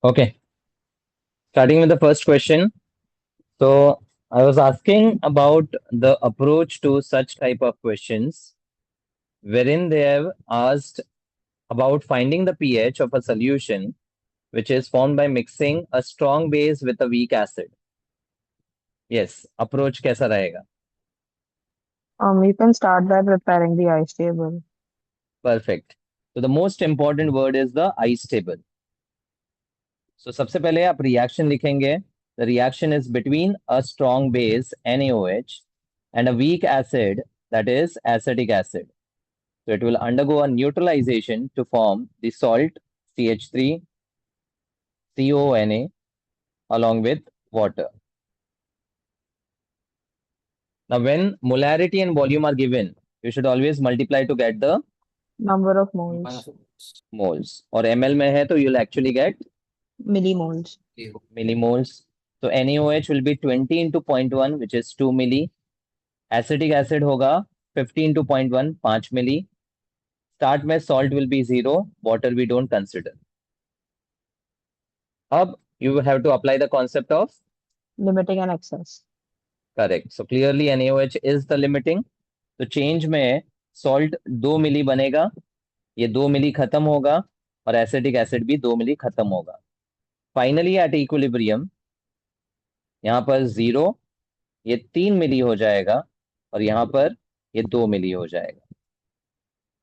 Okay, starting with the first question. So I was asking about the approach to such type of questions wherein they have asked about finding the pH of a solution which is formed by mixing a strong base with a weak acid. Yes, approach कैसा रहेगा? You can start by preparing the ice table. Perfect. So the most important word is the ice table. So सबसे पहले आप reaction लिखेंगे. The reaction is between a strong base NaOH and a weak acid, that is acetic acid. So it will undergo a neutralization to form the salt CH3 CONA along with water. Now when molarity and volume are given, you should always multiply to get the Number of moles, moles. और ml में है तो you'll actually get millimoles. millimoles. So NaOH will be 20 into 0.1, which is 2 milli. Acetic acid होगा 50 into 0.1, 5 milli. Start में salt will be 0, water we don't consider. अब you have to apply the concept of Limiting and excess. correct. So clearly NaOH is the limiting. तो change में salt 2 मिली बनेगा, ये 2 मिली खत्म होगा और एसिटिक एसिड भी 2 मिली खत्म होगा. फाइनली एट इक्विलिब्रियम यहाँ पर 0, ये 3 मिली हो जाएगा और यहाँ पर ये 2 मिली हो जाएगा.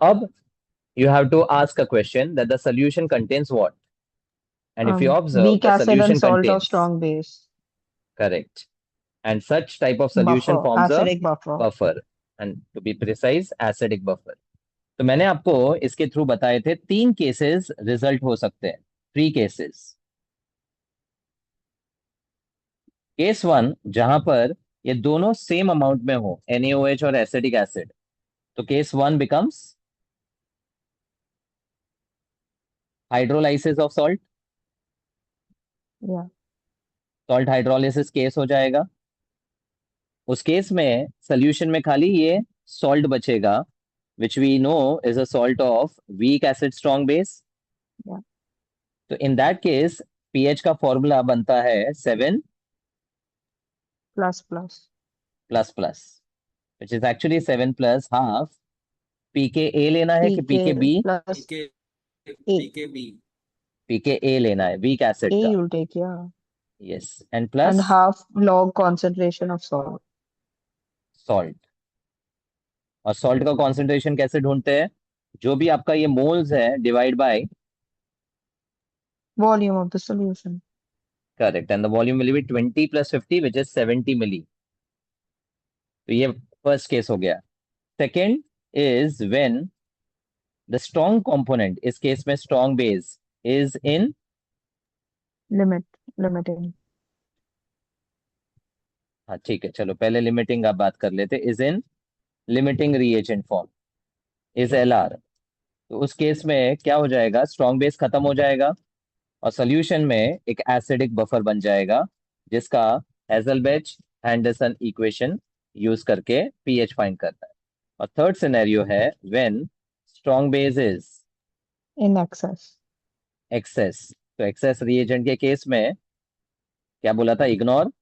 अब you have to ask a question that the solution contains what? And if you observe, Weak the acid and solution salt of contains strong base. correct. And such type of solution Buffer, forms a acidic buffer. buffer. And to be precise, acidic buffer. तो मैंने आपको इसके through बताए थे 3 cases result हो सकते हैं. 3 cases. Case 1 जहां पर ये दोनों सेम अमाउंट में हो, NaOH और एसिटिक एसिड, तो case 1 becomes hydrolysis of salt. Yeah. Salt hydrolysis case हो जाएगा. उस केस में सोल्यूशन में खाली ये सॉल्ट बचेगा, which we know is a salt of weak acid strong base. Yeah. तो इन दैट केस pH का फॉर्मूला बनता है 7 Plus plus. Plus plus, which is actually 7 plus half. pKa लेना है कि pK pKb? plus A. pKa लेना है week A acid का. you'll take, yeah. Yes, and And plus half log concentration of salt. Salt. और salt का concentration कैसे ढूंढते हैं? जो भी आपका ये मोल्स है divide by Volume of the solution. Correct, and the volume will be 20 plus 50 which is 70 मिली. तो ये फर्स्ट केस हो गया. Second is when the strong component, इस केस में strong base, is in Limit, limiting. हाँ ठीक है, चलो पहले लिमिटिंग आप बात कर लेते. Is in limiting reagent form, is LR. तो उस केस में क्या हो जाएगा? स्ट्रॉन्ग बेस खत्म हो जाएगा और सोल्यूशन में एक एसिडिक बफर बन जाएगा जिसका हेजलबेच हैंडरसन इक्वेशन यूज करके पीएच फाइंड करना है. और थर्ड सिनेरियो है when strong base is In excess. Excess. तो एक्सेस रिएजेंट के केस में क्या बोला था? Ignore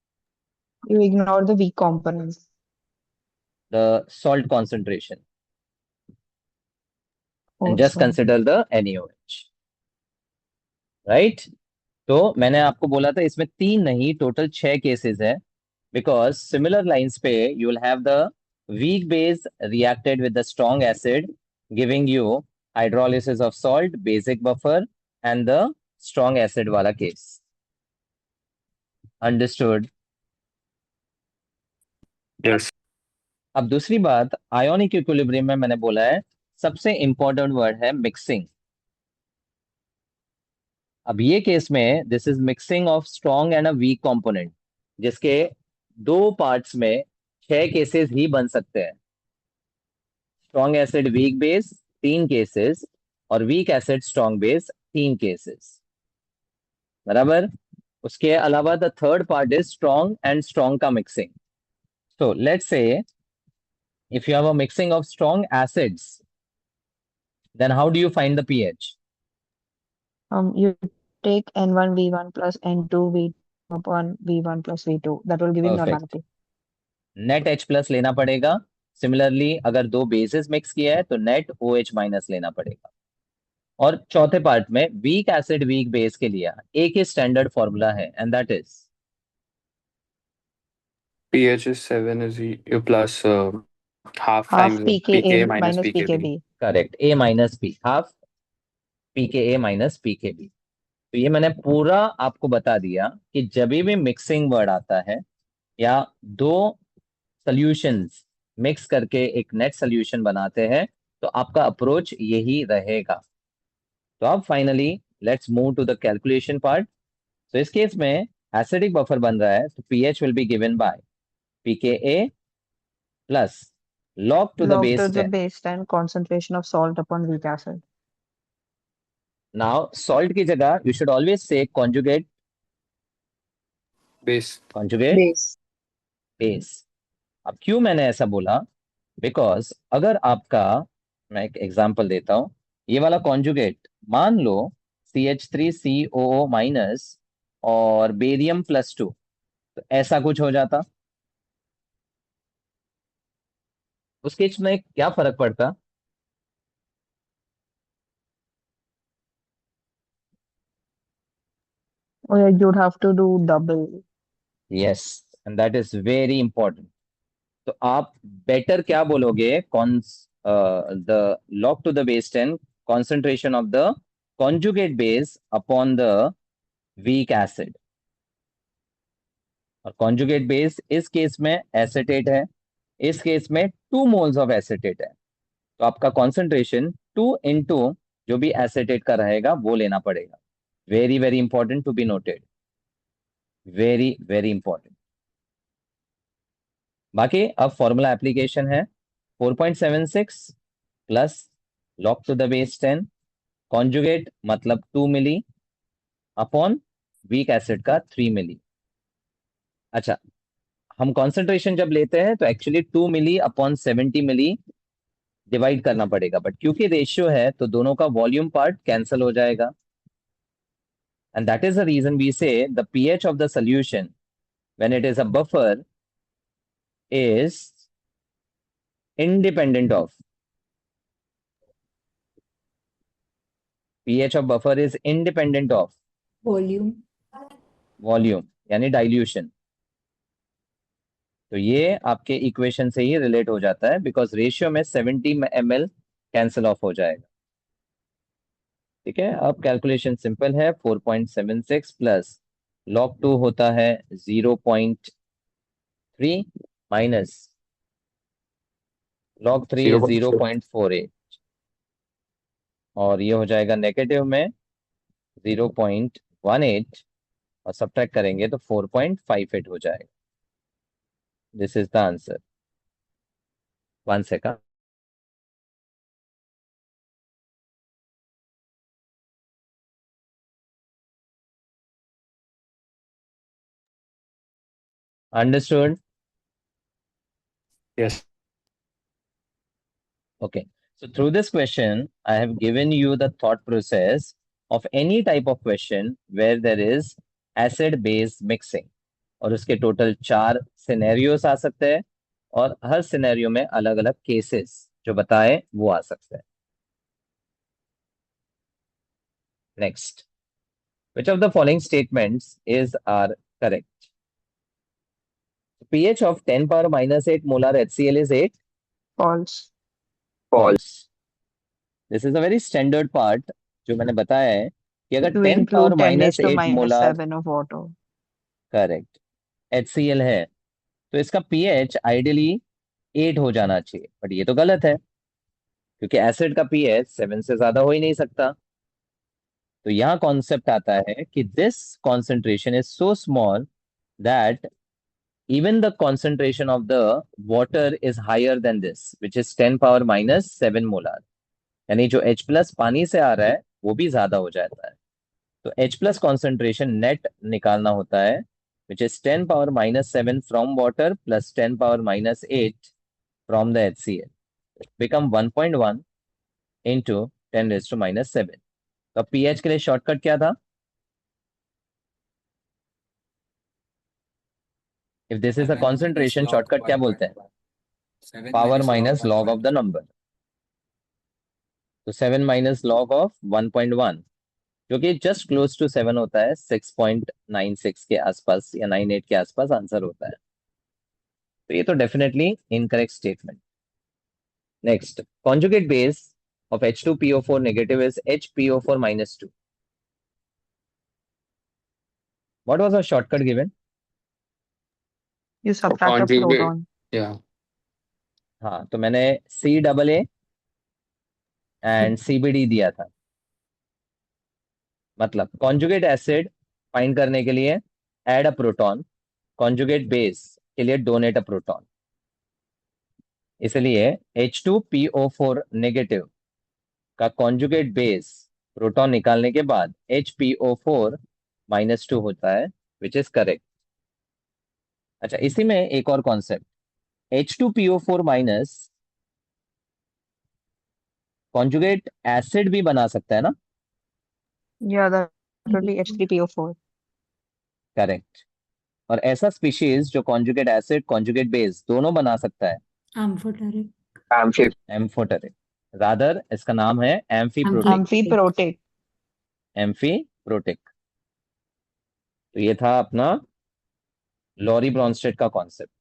You ignore the weak components. The salt concentration and just Also. Consider the NaOH. Right. तो मैंने आपको बोला था इसमें 3 नहीं, टोटल 6 केसेस है. बिकॉज सिमिलर लाइंस पे you will have the weak base reacted with the strong acid, giving you hydrolysis of salt, basic buffer and the strong acid वाला केस. अंडरस्टूड. यस। अब दूसरी बात, आयोनिक इक्विलिब्रियम में मैंने बोला है सबसे इंपॉर्टेंट वर्ड है मिक्सिंग. अब ये केस में this is mixing of strong and a weak component, जिसके 2 पार्ट्स में 6 केसेस ही बन सकते हैं. Strong acid weak base 3 cases और weak acid strong base 3 cases. बराबर. उसके अलावा the third part is strong and strong का mixing. So let's say if you have a mixing of strong acids, then how do you find the pH? You take N1 V1 plus N2 V2 upon V1 plus V2. That will give you perfect. normality. Net H plus लेना पड़ेगा। Similarly अगर दो basis mix किया है तो net OH minus लेना पड़ेगा। और चौथे पार्ट में वीक एसिड वीक बेस के लिए एक ही स्टैंडर्ड फॉर्मूला है and that is pH is 7 is plus half Half times pKa pKa minus minus pKb. pKb. Correct, A minus P, half PKA minus PKB। तो ये मैंने पूरा आपको बता दिया कि जब भी मिक्सिंग वर्ड आता है या दो सॉल्यूशंस मिक्स करके एक नेट सॉल्यूशन बनाते हैं तो आपका अप्रोच यही रहेगा। तो अब finally let's move to the calculation part. तो इस केस में एसिडिक बफर बन रहा है तो pH will be given by pKa plus log to the Log to base the 10। base 10 concentration of salt upon weak acid. Now salt की जगह you should always say conjugate, Base. Conjugate Base. Base. अब क्यों मैंने ऐसा बोला, because अगर आपका, मैं एक एग्जांपल देता हूं, ये वाला कॉन्जुगेट मान लो CH3COO माइनस और बेरियम +2, तो ऐसा कुछ हो जाता, उस केस में क्या फर्क पड़ता? Oh, yeah, you'd have to do double. Yes, and that is very important. तो आप बेटर क्या बोलोगे, कौन the log to the base 10 concentration of the conjugate base upon the weak acid. और कॉन्जुगेट बेस इस केस में acetate है, इस केस में 2 मोल्स ऑफ एसिटेट है, तो आपका कॉन्सेंट्रेशन 2 इंटू जो भी एसिटेट का रहेगा वो लेना पड़ेगा। Very very important to be noted, very very important. बाकी अब फॉर्मूला एप्लीकेशन है 4.76 plus log to the base 10 conjugate मतलब 2 मिली अपॉन वीक एसिड का 3 मिली। अच्छा, हम कॉन्सेंट्रेशन जब लेते हैं तो एक्चुअली 2 मिली अपॉन 70 मिली डिवाइड करना पड़ेगा, बट क्योंकि रेशियो है तो दोनों का वॉल्यूम पार्ट कैंसिल हो जाएगा, and that is the reason we say the pH of the solution when it is a buffer is independent of, pH of buffer is independent of volume. Volume यानी dilution. तो ये आपके equation से ही relate हो जाता है because ratio में 70 ml cancel of हो जाएगा। ठीक है, अब कैलकुलेशन सिंपल है, 4.76 प्लस log 2 होता है 0.3 माइनस log 3 इज 0.4. 0.48 और ये हो जाएगा नेगेटिव में 0.18 और सब्ट्रैक्ट करेंगे तो 4.58 हो जाएगा। This is the answer. 1 second. Understood? Yes. Okay. So through this question, I have given you the thought process of any type of question where there is acid base mixing और उसके total 4 scenarios आ सकते हैं और हर scenario में अलग अलग cases जो बताए वो आ सकते हैं। Next, which of the following statements is are correct? pH of 10 power minus 8 molar HCl is 8? False. False. This is a very standard part जो मैंने बताया है कि अगर To 10 power include 10 minus raised to 8 minus molar 7 of water. Correct HCl है तो इसका pH ideally 8 हो जाना चाहिए, बट ये तो गलत है क्योंकि एसिड का pH 7 से ज्यादा हो ही नहीं सकता। तो यहाँ कॉन्सेप्ट आता है कि this concentration is so small that even the concentration of the water is higher than this which is 10 power minus 7 molar, यानी जो H प्लस पानी से आ रहा है वो भी ज्यादा हो जाता है। तो H प्लस कॉन्सेंट्रेशन नेट निकालना होता है which is 10 power minus 7 from water plus 10 power minus 8 from the HCl, become 1.1 into 10 raised to minus 7। तो pH के लिए शॉर्टकट क्या था? If this is a concentration, shortcut क्या बोलते हैं? Power minus log of the number. तो 7 minus log of 1.1, जो कि जस्ट क्लोज टू 7 होता है, 6.96 के आसपास या 98 के आसपास आंसर होता है। तो ये तो definitely incorrect statement. Next, conjugate base of H2PO4 negative is HPO4 minus 2. What was the shortcut given? You So subtract a conjugate, proton. yeah. हाँ, तो मैंने CAA एंड CBD दिया था। मतलब कॉन्जुगेट एसिड फाइंड करने के लिए add a proton, conjugate base के लिए डोनेट अ प्रोटॉन। इसलिए H2PO4 नेगेटिव का कॉन्जुगेट बेस प्रोटॉन निकालने के बाद HPO4 माइनस 2 होता है, विच इज करेक्ट। अच्छा, इसी में एक और concept, H2PO4 minus conjugate acid भी बना सकता है ना? Yeah, that would be H3PO4. Correct. और ऐसा स्पीशीज जो कॉन्जुगेट एसिड कॉन्जुगेट बेस दोनों बना सकता है, Amphoteric. Amphib. एम्फोटेरिक। रादर इसका नाम है एम्फीप्रोटिक। Amphiprotic. एम्फीप्रोटिक। तो ये था अपना लॉरी ब्रॉन्स्टेड का कॉन्सेप्ट।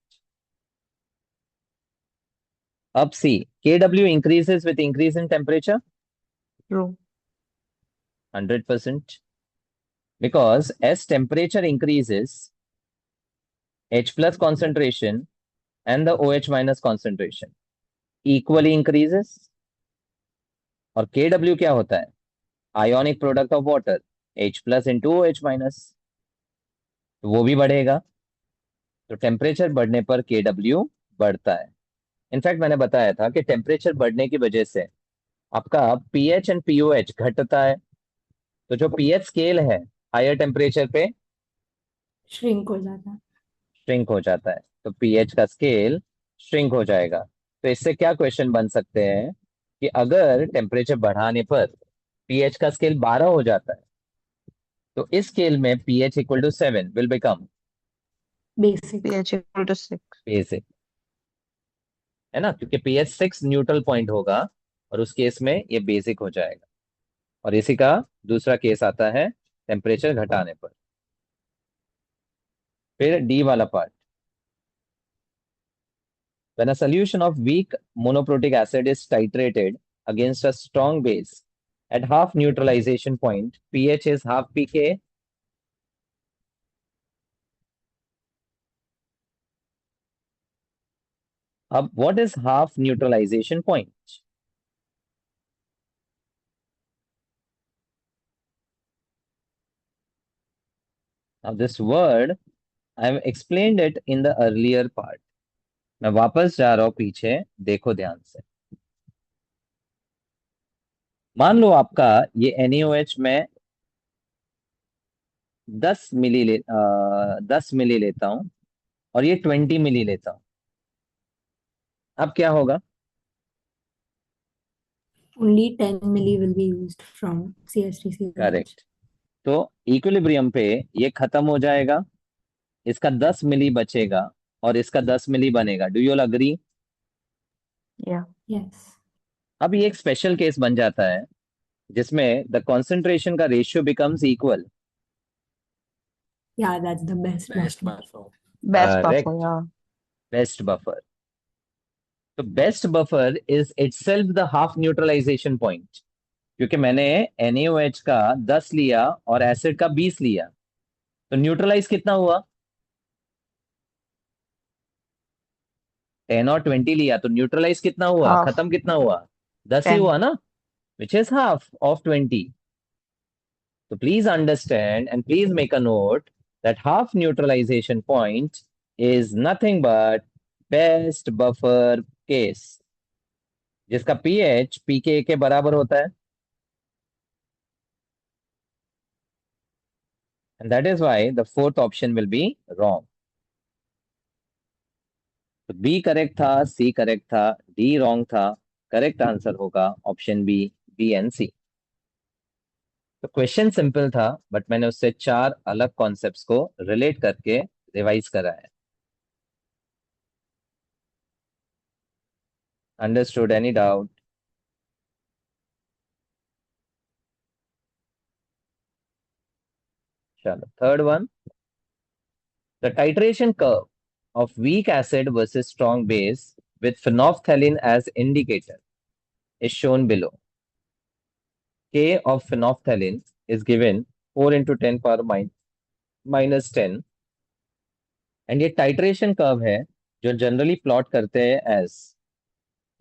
अब सी, KW increases with increase in temperature. True. 100%, because as temperature increases, H plus concentration and the OH minus concentration equally increases। और KW क्या होता है? Ionic product of water, H plus into OH minus, तो वो भी बढ़ेगा। तो temperature बढ़ने पर KW बढ़ता है। इनफैक्ट मैंने बताया था कि टेम्परेचर बढ़ने की वजह से आपका pH एंड POH घटता है। तो जो pH स्केल है हायर टेम्परेचर पे Shrink हो जाता है। श्रिंक हो जाता है, तो pH का स्केल श्रिंक हो जाएगा। तो इससे क्या क्वेश्चन बन सकते हैं कि अगर टेम्परेचर बढ़ाने पर pH का स्केल 12 हो जाता है, तो इस स्केल में pH equal to 7 will become Basic. pH equal to 6. Basic, है ना? क्योंकि pH 6 न्यूट्रल पॉइंट होगा और उस केस में ये बेसिक हो जाएगा। और इसी का दूसरा केस आता है टेम्परेचर घटाने पर। फिर डी वाला part, when a solution of weak monoprotic acid is titrated against a strong base at half neutralization point, pH is half pK. अब what is half neutralization point? Now this word I have explained it in the earlier part. मैं वापस जा रहा हूं पीछे, देखो ध्यान से। मान लो आपका ये NaOH में 10 मिली लेता हूं और ये 20 मिली लेता हूं, अब क्या होगा? Only 10 milli will be used from CH3COH. Correct. तो इक्विलिब्रियम पे ये खत्म हो जाएगा, इसका 10 मिली बचेगा और इसका 10 मिली बनेगा। Do you all agree? Yeah. Yes. अब ये एक स्पेशल केस बन जाता है जिसमें द कॉन्सेंट्रेशन का ratio becomes equal. Yeah, that's the best Best buffer. buffer. Best buffer, correct, yeah. Best buffer. तो best buffer is itself the half neutralization point, क्योंकि मैंने NaOH का 10 लिया और एसिड का 20 लिया, तो न्यूट्रलाइज कितना हुआ? 10 और 20 लिया तो न्यूट्रलाइज कितना हुआ, Half. खत्म कितना हुआ? 10 ही 10. हुआ ना, which is half of 20। So please understand and please make a note that half neutralization point is nothing but best buffer case, जिसका pH pK के बराबर होता है। And that is why the fourth option will be wrong. तो B correct था, C correct था, D wrong था। Correct answer होगा option B, B and C। तो क्वेश्चन सिंपल था, बट मैंने उससे 4 अलग कॉन्सेप्ट्स को रिलेट करके रिवाइज करा है। अंडरस्टूड? Any doubt? चलो, third one, the titration curve of weak acid versus strong base with phenolphthalein as indicator is shown below. K of phenolphthalein is given 4 into 10 power minus 10, and ये titration curve है जो generally plot करते हैं as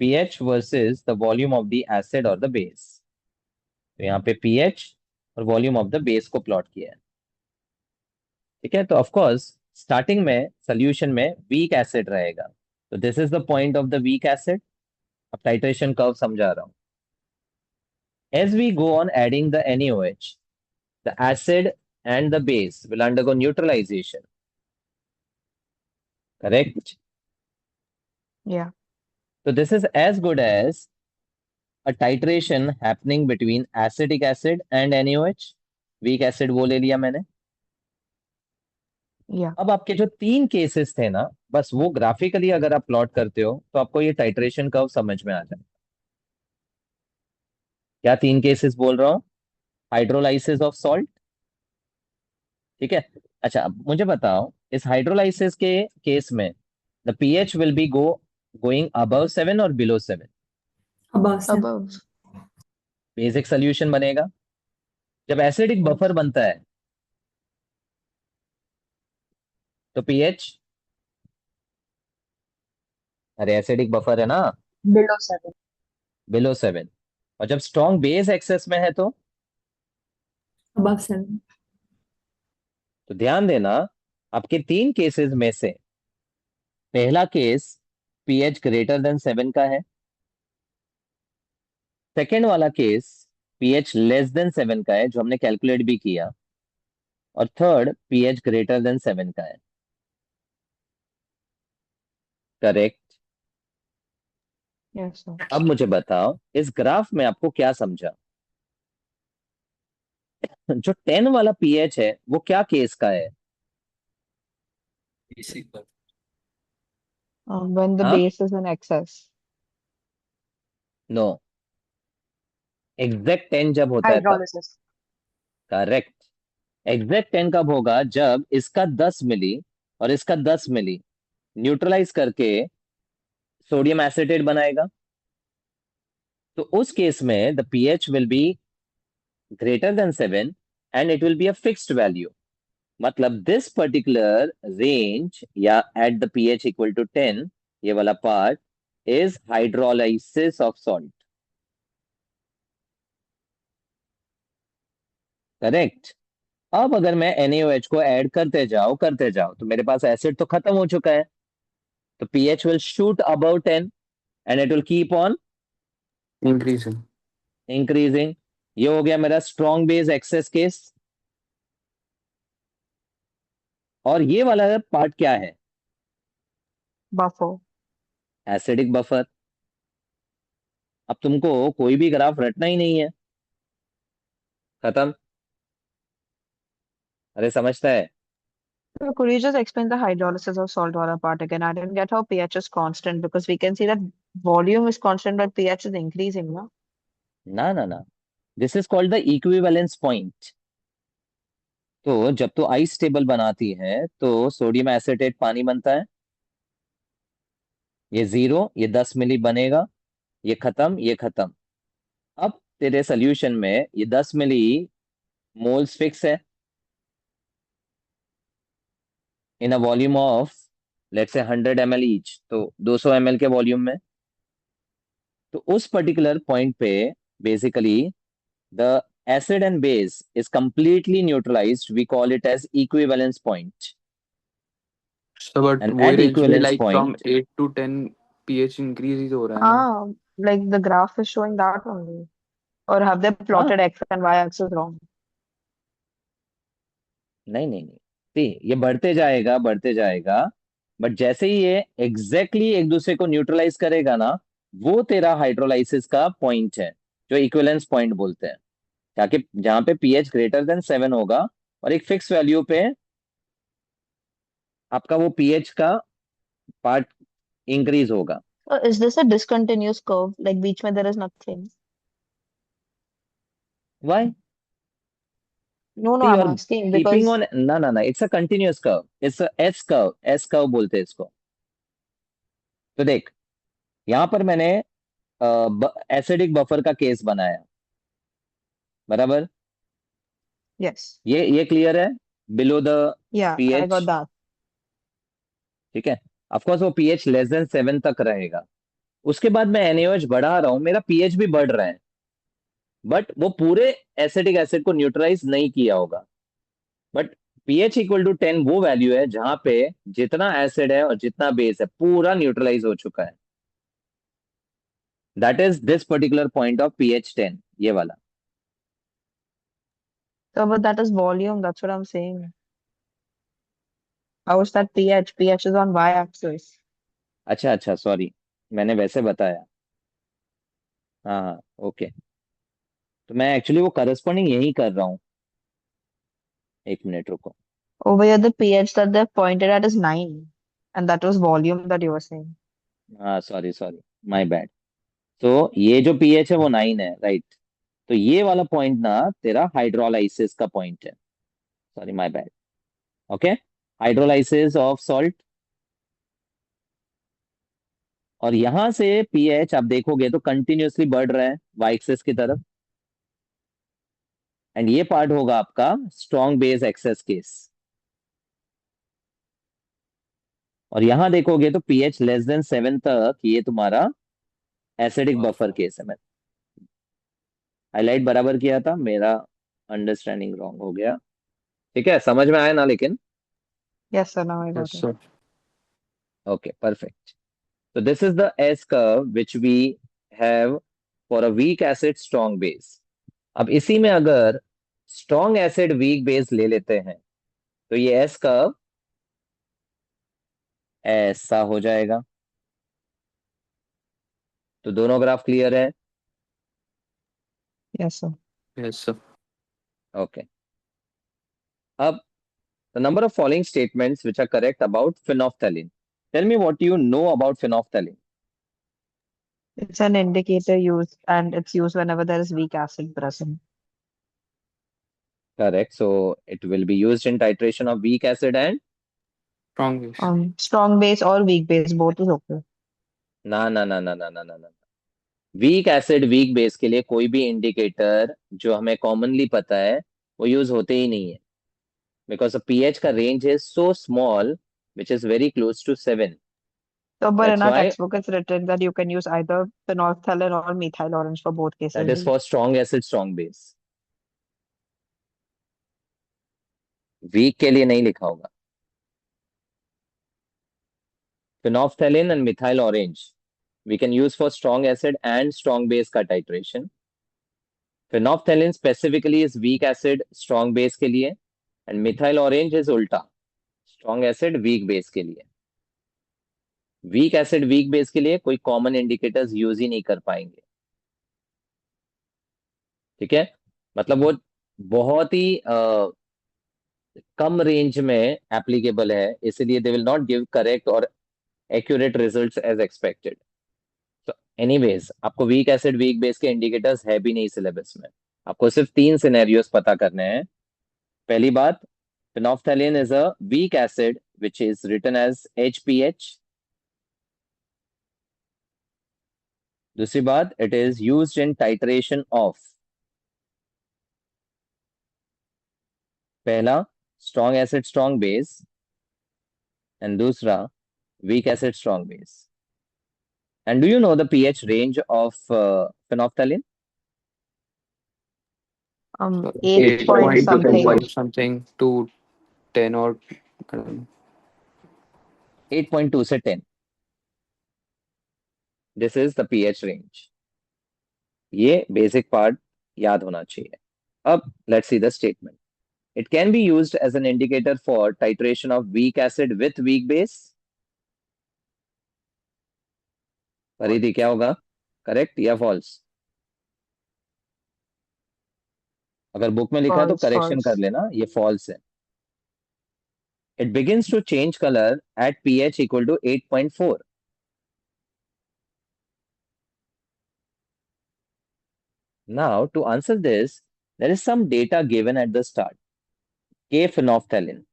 pH versus the volume of the acid or the base. तो यहाँ पे pH और volume of the base को प्लॉट किया है। ठीक है, तो ऑफ कोर्स स्टार्टिंग में सोल्यूशन में वीक एसिड रहेगा, तो this is the point of the weak acid. अब टाइट्रेशन कर्व समझा रहा हूं। As we go on adding the NaOH, the acid and the base will undergo neutralization. Correct? Yeah. So this is as good as a titration happening between acetic acid and NaOH. Weak acid वो ले लिया मैंने। Yeah. अब आपके जो 3 cases थे ना, बस वो ग्राफिकली अगर आप प्लॉट करते हो तो आपको ये टाइट्रेशन कर्व समझ में आ जाए। क्या 3 केसेस बोल रहा हूँ? Hydrolysis of salt. ठीक है, अच्छा अब मुझे बताओ, इस हाइड्रोलाइसिस के केस में the pH will be going above 7 और below 7? Above 7. Above. Basic solution बनेगा। जब एसिडिक बफर बनता है तो पीएच, अरे एसिडिक बफर है ना, Below 7. बिलो 7। और जब स्ट्रॉन्ग बेस एक्सेस में है तो Above 7. तो ध्यान देना, आपके 3 केसेस में से पहला केस पीएच ग्रेटर देन 7 का है, सेकेंड वाला केस पीएच लेस देन 7 का है जो हमने कैलकुलेट भी किया, और थर्ड पीएच ग्रेटर देन 7 का है। करेक्ट? Yes, sir. अब मुझे बताओ, इस ग्राफ में आपको क्या समझा? जो 10 वाला पीएच है वो क्या केस का है? Basic but When the हाँ, base is in excess. No, exact 10 जब होता है तब। Hydrolysis. करेक्ट। एग्जैक्ट 10 कब होगा? जब इसका 10 मिली और इसका 10 मिली न्यूट्रलाइज करके सोडियम एसिटेट बनाएगा, तो उस केस में the pH will be greater than 7 and it will be a fixed value. मतलब दिस पर्टिकुलर रेंज या at the pH equal to 10, ये वाला part is hydrolysis of salt. Correct? अब अगर मैं NaOH को ऐड करते जाओ तो मेरे पास एसिड तो खत्म हो चुका है, तो pH will shoot above 10 and it will keep on increasing. increasing. ये हो गया मेरा स्ट्रॉन्ग बेस एक्सेस केस। और ये वाला पार्ट क्या है? Buffer. Acidic buffer. अब तुमको कोई भी ग्राफ रटना ही नहीं है, खत्म। अरे समझता है? So could you just explain the hydrolysis of salt water part again? I didn't get how pH is constant because we can see that volume is constant but pH is increasing, no? ना ना ना, this is called the equivalence point. तो जब तो ice table बनाती है तो sodium acetate पानी बनता है, ये 0, ये 10 मिली बनेगा, ये खत्म, ये खत्म। अब तेरे सोल्यूशन में ये 10 मिली मोल्स फिक्स है in a volume of let's say 100 ml each, तो 200 ml के वॉल्यूम में। तो उस पर्टिकुलर पॉइंट पे basically the acid and base is completely neutralized. We call it as equivalence point. So but And वो at range में equivalence like from point, 8 to 10 pH increase ही तो हो रहा है ना? Ah, like the graph is showing that only. Or have they हाँ, plotted x and y axis wrong? नहीं नहीं नहीं, see, ये बढ़ते जाएगा, बट जैसे ही ये एग्जैक्टली एक दूसरे को न्यूट्रलाइज करेगा ना, वो तेरा हाइड्रोलाइसिस का पॉइंट है जो इक्विवेलेंस पॉइंट बोलते हैं। ताकि जहां पे पीएच ग्रेटर देन 7 होगा और एक फिक्स वैल्यू पे आपका वो पीएच का पार्ट इंक्रीज होगा। Is this a discontinuous curve? Like बीच में there is nothing. Why? No, See, I'm you're asking keeping because on. No, it's a continuous curve. It's a S curve. S curve बोलते हैं इसको. तो देख, यहाँ पर मैंने एसिडिक बफर का केस बनाया, बराबर. yes, ये क्लियर है. Below the yeah, I pH. got that. ठीक है. ऑफ कोर्स वो पीएच लेस देन 7 तक रहेगा. उसके बाद मैं NaOH बढ़ा रहा हूं, मेरा पीएच भी बढ़ रहा है, बट वो पूरे एसिडिक एसिड को न्यूट्रलाइज नहीं किया होगा. बट pH इक्वल टू 10 वो वैल्यू है जहां पे जितना एसिड है और जितना बेस है पूरा न्यूट्रलाइज हो चुका है. That is this particular point of pH 10, ये वाला. So, but that is volume. That's what I'm saying. How is that pH? pH is on y-axis. अच्छा, सॉरी, मैंने वैसे बताया. हाँ, ओके. तो मैं एक्चुअली वो करस्पॉन्डिंग यही कर रहा हूँ. एक मिनट रुको. Over here, the pH that they've pointed at is 9, and that was volume that you were saying. हाँ, सॉरी, माय बैड. तो ये जो pH है वो 9 है, राइट. तो ये वाला पॉइंट ना तेरा हाइड्रोलाइसिस का पॉइंट है. Sorry, my bad. Okay. Hydrolysis of salt. और यहां से pH आप देखोगे तो कंटिन्यूअसली बढ़ रहा है y एक्सिस की तरफ. एंड ये पार्ट होगा आपका स्ट्रॉन्ग बेस एक्सेस केस. और यहां देखोगे तो pH लेस देन 7 तक ये तुम्हारा एसिडिक बफर केस है. मैं हाईलाइट बराबर किया था, मेरा अंडरस्टैंडिंग रॉन्ग हो गया. ठीक है, समझ में आया ना लेकिन. Yes, sir. Now I Yes, got it. sir. Okay, perfect. So this is the S curve which we have for a weak acid strong base. अब इसी में अगर strong acid weak base ले लेते हैं तो ये S curve ऐसा हो जाएगा. तो दोनों ग्राफ क्लियर है. Yes, sir. Yes, sir. Okay. अब the number of following statements which are correct about phenolphthalein. Tell me what you know about phenolphthalein. It's an indicator used, and it's used whenever there is weak acid present. Correct. So it will be used in titration of weak acid and Strong base. Strong base or weak base, both is okay. ना. Weak acid weak base के लिए कोई भी indicator जो हमें commonly पता है वो यूज होते ही नहीं है. बिकॉज pH का range is so small which is very close to 7. So, but in That's our why textbook, it's written that you can use either phenolphthalein or methyl orange for both that cases. is for strong acid strong base. Weak के लिए नहीं लिखा होगा. Phenolphthalein and methyl orange we can use for strong acid and strong base का titration. Phenolphthalein specifically is weak acid strong base के लिए and methyl orange is उल्टा, strong acid weak base के लिए. वीक एसिड वीक बेस के लिए कोई common indicators use ही नहीं कर पाएंगे. ठीक है. मतलब वो बहुत ही कम रेंज में एप्लीकेबल है, इसलिए they will not give correct और एक्यूरेट रिजल्ट्स एज एक्सपेक्टेड. तो एनीवेज आपको वीक एसिड वीक बेस के इंडिकेटर्स है भी नहीं सिलेबस में. आपको सिर्फ 3 सिनेरियोस पता करने हैं. पहली बात, phenolphthalein is a weak acid which is written as HPH. दूसरी बात, it is used in titration of पहला strong acid strong base and दूसरा weak acid strong base. And do you know the pH range of phenolphthalein? 8 point 8 to 10 something. point something to 10 or I don't know. 8.2 से 10. This is the pH range. ये basic part याद होना चाहिए. अब let's see the statement. It can be used as an indicator for titration of weak acid with weak base. परिधि क्या होगा, correct या फॉल्स? अगर बुक में लिखा है तो False, करेक्शन कर false. लेना, ये फॉल्स है. It begins to change color at pH equal to 8.4. Now, to answer this, there is some data given at the start. K-phenolphthalein.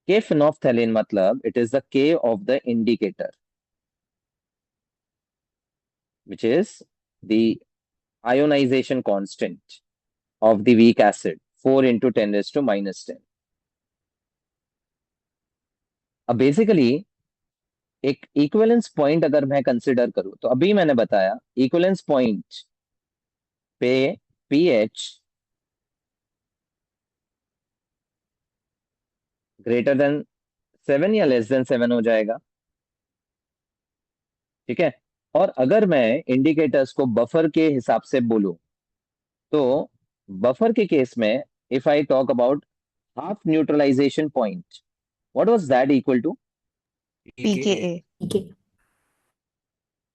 K-phenolphthalein matlab it is the K of the indicator, which is the ionization constant of the weak acid, 4 into 10 raised to minus 10. अब basically एक equivalence point अगर मैं consider करूं तो अभी मैंने बताया equivalence point पे पीएच ग्रेटर देन 7 या लेस देन 7 हो जाएगा, ठीक है। और अगर मैं इंडिकेटर्स को बफर के हिसाब से बोलूं तो बफर के केस में if I talk about half neutralization point, what was that equal to? pKa. Okay.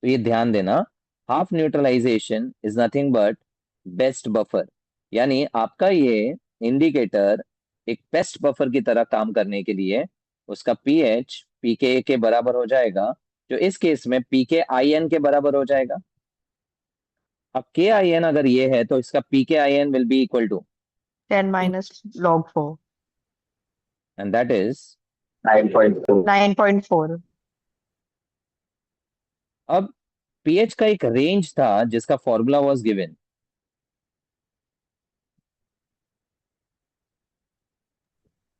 तो ये ध्यान देना, half neutralization is nothing but best buffer, यानी आपका ये इंडिकेटर एक बेस्ट बफर की तरह काम करने के लिए उसका पीएच पीके के बराबर हो जाएगा, जो इस केस में पीके आई एन के बराबर हो जाएगा। अब के आई एन अगर ये है तो इसका पीके I N will be equal to 10 minus log 4. And that is 9.4. 9.4. अब पीएच का एक रेंज था जिसका formula was given,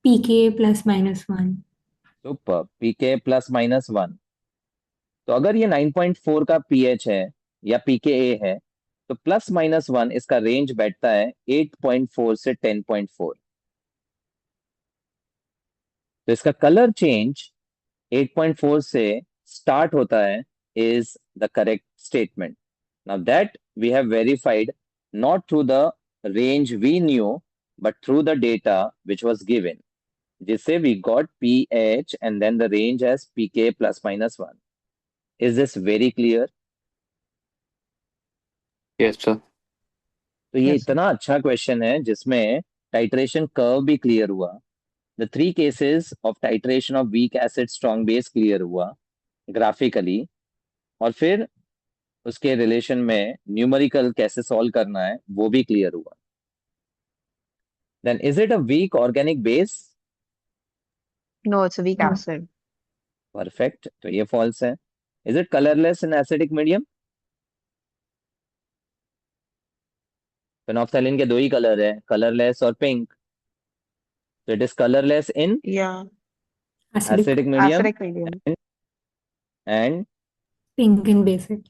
pKa plus minus 1. Super, PK plus minus 1। तो अगर ये 9.4 का पीएच है या पीकेए है तो प्लस माइनस 1 इसका रेंज बैठता है 8.4 से 10.4। तो इसका कलर चेंज 8.4 से स्टार्ट होता है is the correct statement. Now that we have verified not through the range we knew but through the data which was given, जिससे we got pH and then the range as pK plus minus 1. Is this very clear? Yes, sir. तो ये Yes, sir. इतना अच्छा question है जिसमें titration curve भी clear हुआ, the 3 cases of titration of week acid strong base clear हुआ graphically, और फिर उसके रिलेशन में न्यूमेरिकल कैसे सॉल्व करना है वो भी क्लियर हुआ। Then is it a weak organic base? No, it's a weak No. acid. Perfect, तो ये फॉल्स है। Is it colourless in acidic medium? Phenolphthalein के दो ही कलर है, कलरलेस और पिंक, तो it is colourless in Yeah. Acidic. Acidic medium Acidic medium. And Pink and basic.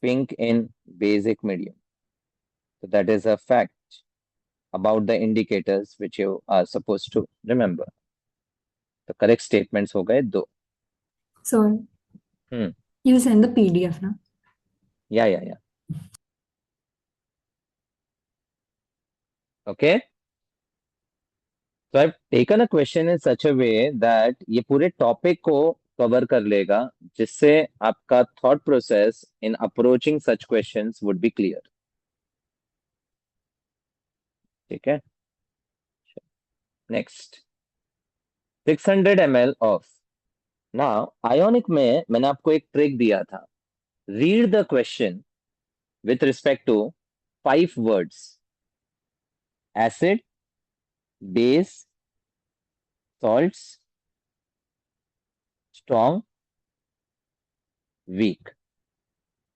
pink in basic medium. So that is a fact about the indicators which you are supposed to remember. The correct statements हो गए दो। So Hmm. you send the PDF now. Yeah. Okay. So I've taken a question in such a way that ये पूरे topic को cover कर लेगा, जिससे आपका thought process in approaching such questions would be clear. ठीक है, next 600 ml of. Now ionic में मैंने आपको एक ट्रिक दिया था, read the question with respect to 5 words: acid, base, salts, strong, weak।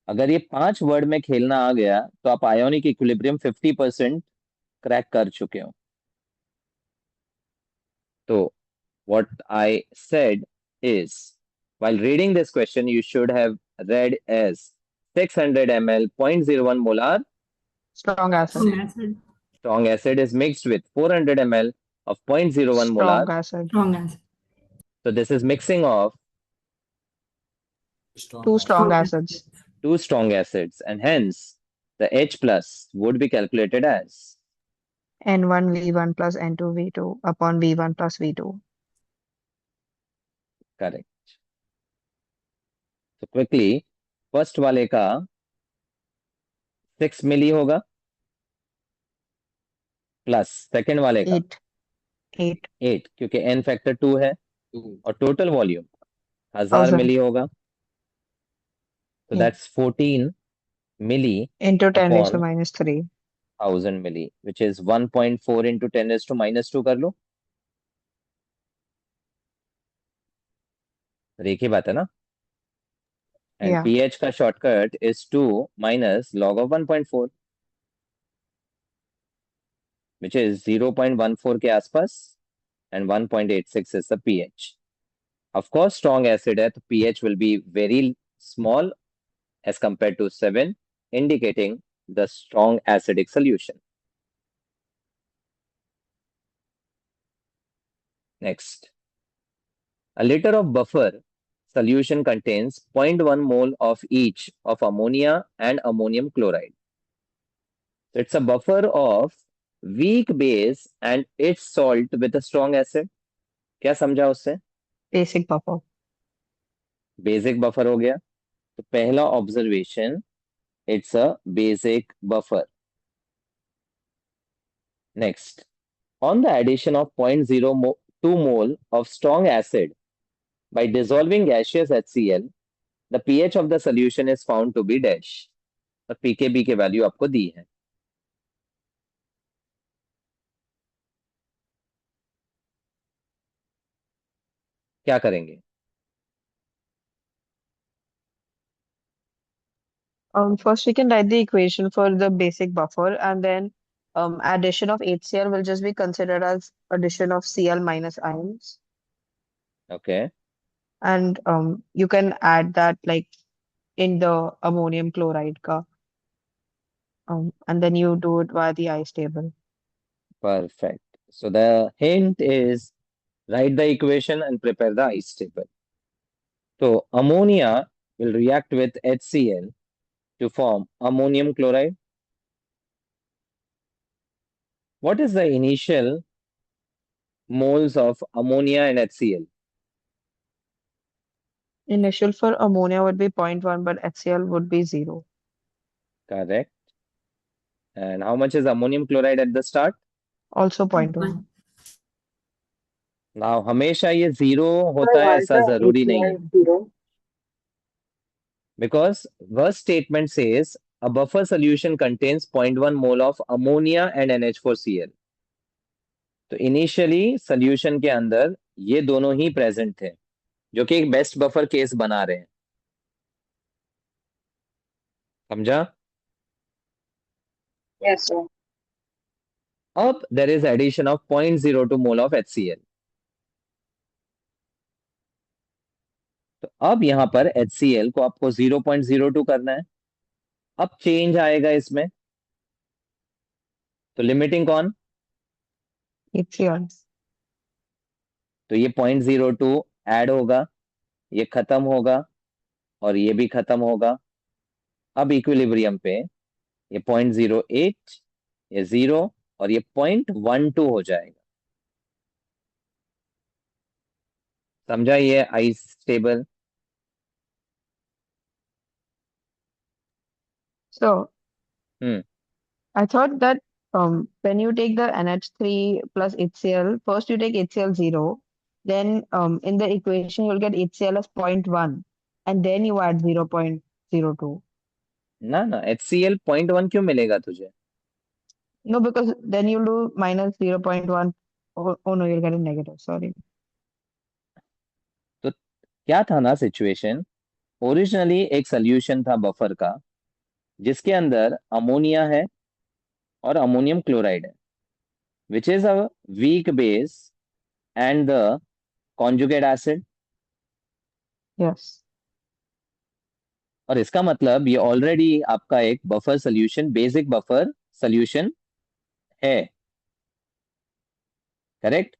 अगर ये 5 वर्ड में खेलना आ गया तो आप आयोनिक इक्विलिब्रियम 50% क्रैक कर चुके हो। तो what I said is, while reading this question you should have read as 600 ml 0.01 molar Strong acid. Strong acid. strong acid is mixed with 400 ml of 0.01 molar. Strong acid. Strong acid. So this is mixing of Two strong acids. 2 strong acids, and hence the H plus would be calculated as N1 V1 plus N2 V2 upon V1 plus V2. correct. So quickly, first वाले का 6 मिली होगा plus second वाले का 8. 8, क्योंकि n factor 2 है, और total volume 1000 1000. मिली होगा, तो Yeah. That's 14 milli into 10 raised to upon minus 3. 1000 milli, which is 1.4 into 10 raised to minus 2 कर लो। रेखी बात है ना। And Yeah. pH का shortcut is 2 minus log of 1.4, which is 0.14 के आसपास, and 1.86 is the pH. Of course, strong acid है तो pH will be very small as compared to 7, indicating the strong acidic solution. Next, a liter of buffer solution contains 0.1 mole of each of ammonia and ammonium chloride. So it's a buffer of weak base and its salt with a strong acid. क्या समझा उससे? Basic buffer. Basic buffer हो गया। तो पहला observation, it's a basic buffer. Next, on the addition of 0.02 mole of strong acid by dissolving gaseous HCl, the pH of the solution is found to be dash। और pKb के value आपको दी है। क्या करेंगे? First we can write the equation for the basic buffer, and then addition of HCl will just be considered as addition of Cl minus ions. Okay, And you can add that like in the ammonium chloride ka. And then you do it via the ice table. perfect. So the hint is write the equation and prepare the ice table. So ammonia will react with HCl to form ammonium chloride. What is the initial moles of ammonia and HCl? Initial for ammonia would be 0.1, but HCl would be 0. Correct. And how much is ammonium chloride at the start? Also 0.1. Now हमेशा ये zero होता है ऐसा जरूरी नहीं है, because first statement says a buffer solution contains 0.1 mole of ammonia and NH4Cl. तो initially solution के अंदर ये दोनों ही प्रेजेंट थे, जो कि एक बेस्ट बफर केस बना रहे हैं। समझा? Yes, sir. अब there is addition of 0.02 mole of HCl. तो अब यहाँ पर HCl को आपको 0.02 करना है। अब चेंज आएगा इसमें, तो लिमिटिंग कौन? HCl. तो ये 0.02 ऐड होगा, ये खत्म होगा और ये भी खत्म होगा। अब इक्विलिब्रियम पे ये 0.08, ये 0 और ये 0.12 हो जाएगा। समझा ये ice table? So Hmm. I thought that when you take the NH3 plus HCl, first you take HCl 0, then in the equation you'll get HCl as 0.1, and then you add 0.02. ना HCl 0.1 क्यों मिलेगा तुझे? No, because then you'll do minus 0.1. Oh no, you're getting negative. Sorry. तो क्या था ना situation, originally एक solution था बफर का जिसके अंदर अमोनिया है और अमोनियम क्लोराइड है, which is a weak base and the conjugate acid. Yes. और इसका मतलब ये ऑलरेडी आपका एक buffer solution, basic buffer solution है। करेक्ट?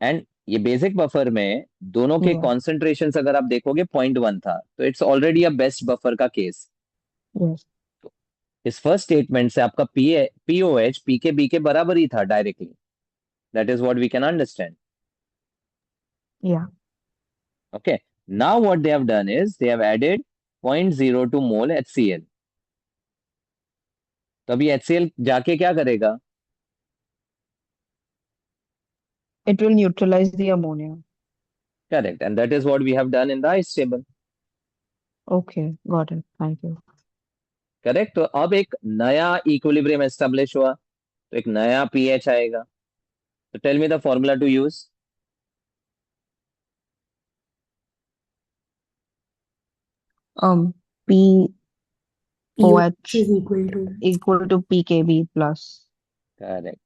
एंड ये बेसिक बफर में दोनों के Yeah. कॉन्सेंट्रेशन अगर आप देखोगे 0.1 था, तो it's already a best buffer का केस। Yes. इस फर्स्ट स्टेटमेंट से आपका पीओएच पी के बी के बराबर ही था directly. That is what we can understand. Yeah. Okay, now what they have done is they have added 0.02 mole HCl। तो अभी HCl जाके क्या करेगा? It will neutralize the ammonia. Correct, and that is what we have done in the ice table। Okay, got it. Thank you. Correct. तो अब एक नया equilibrium establish हुआ, तो एक नया पीएच आएगा। तो tell me the formula to use. Um, POH pOH is equal to equal to PKB plus. Correct.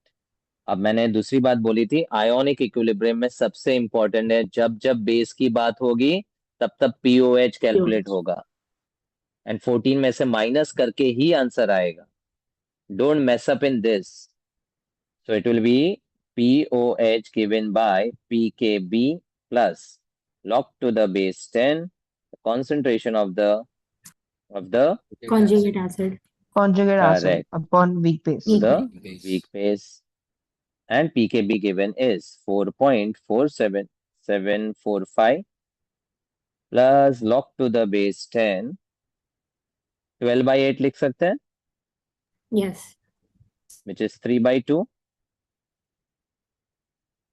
अब मैंने दूसरी बात बोली थी, आयोनिक इक्विलिब्रियम में सबसे इंपॉर्टेंट है, जब जब बेस की बात होगी तब तब पीओएच कैलकुलेट pOH. होगा, एंड 14 में से माइनस करके ही आंसर आएगा। Don't mess up in this. So it will B pOH given by pKb plus log to the base 10 concentration of the Conjugate acid. Conjugate acid correct upon weak base. to Weak the base. weak base, and pkb given is 4.47745 plus log to the base 10, 12/8 लिख सकते हैं, Yes. which is 3/2,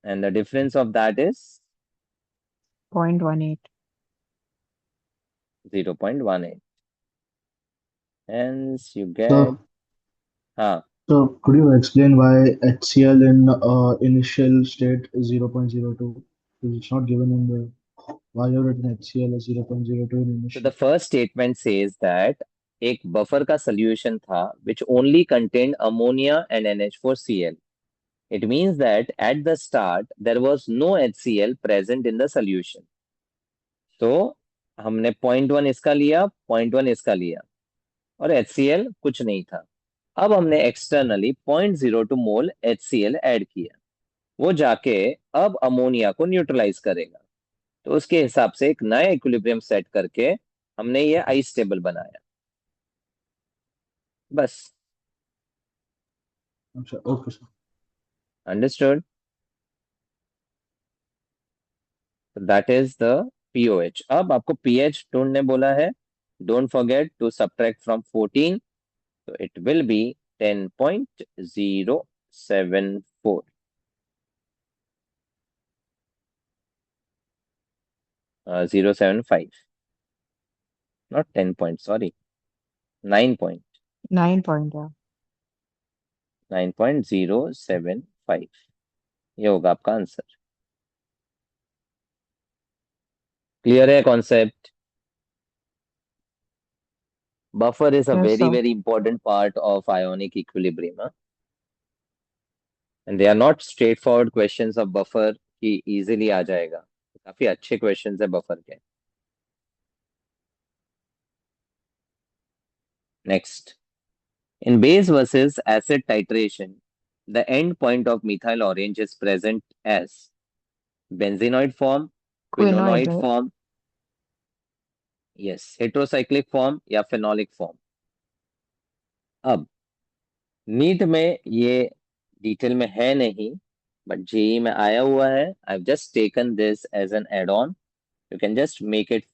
and the difference of that is 0.18. 0.18, hence you get So, हाँ so could you explain why HCl in initial state is 0.02? Because it's not given in the why you written HCl as 0.02 in so initial. the first statement says that एक buffer का solution था which only contained ammonia and NH4Cl. It means that at the start there was no HCl present in the solution. तो हमने 0.1 इसका लिया, 0.1 इसका लिया, और HCl कुछ नहीं था। अब हमने एक्सटर्नली 0.02 मोल HCl ऐड किया, वो जाके अब अमोनिया को न्यूट्रलाइज करेगा। तो उसके हिसाब से एक नया इक्विलिब्रियम सेट करके हमने ये आइस टेबल बनाया, बस। Okay, sir. Understood. That is the pOH. अब आपको पीएच ढूंढने बोला है, don't forget to subtract from 14, तो it will be 10.074, 075, not 10 point, sorry, 9 point, 9 point, yeah. 9.075, ये होगा आपका आंसर। क्लियर है concept? Buffer is a Yes, very, sir. very important part of ionic equilibrium. And they are not straightforward questions of buffer कि easily आ जाएगा, काफी अच्छे questions है buffer के। Next, in base versus acid titration, the end point of methyl orange is present as benzenoid form, Quinoid, quinonoid right? form, yes, heterocyclic form या phenolic form। अब NEET में ये डिटेल में है नहीं, बट जेई में आया हुआ है। I have just taken this as an add on, you can just make it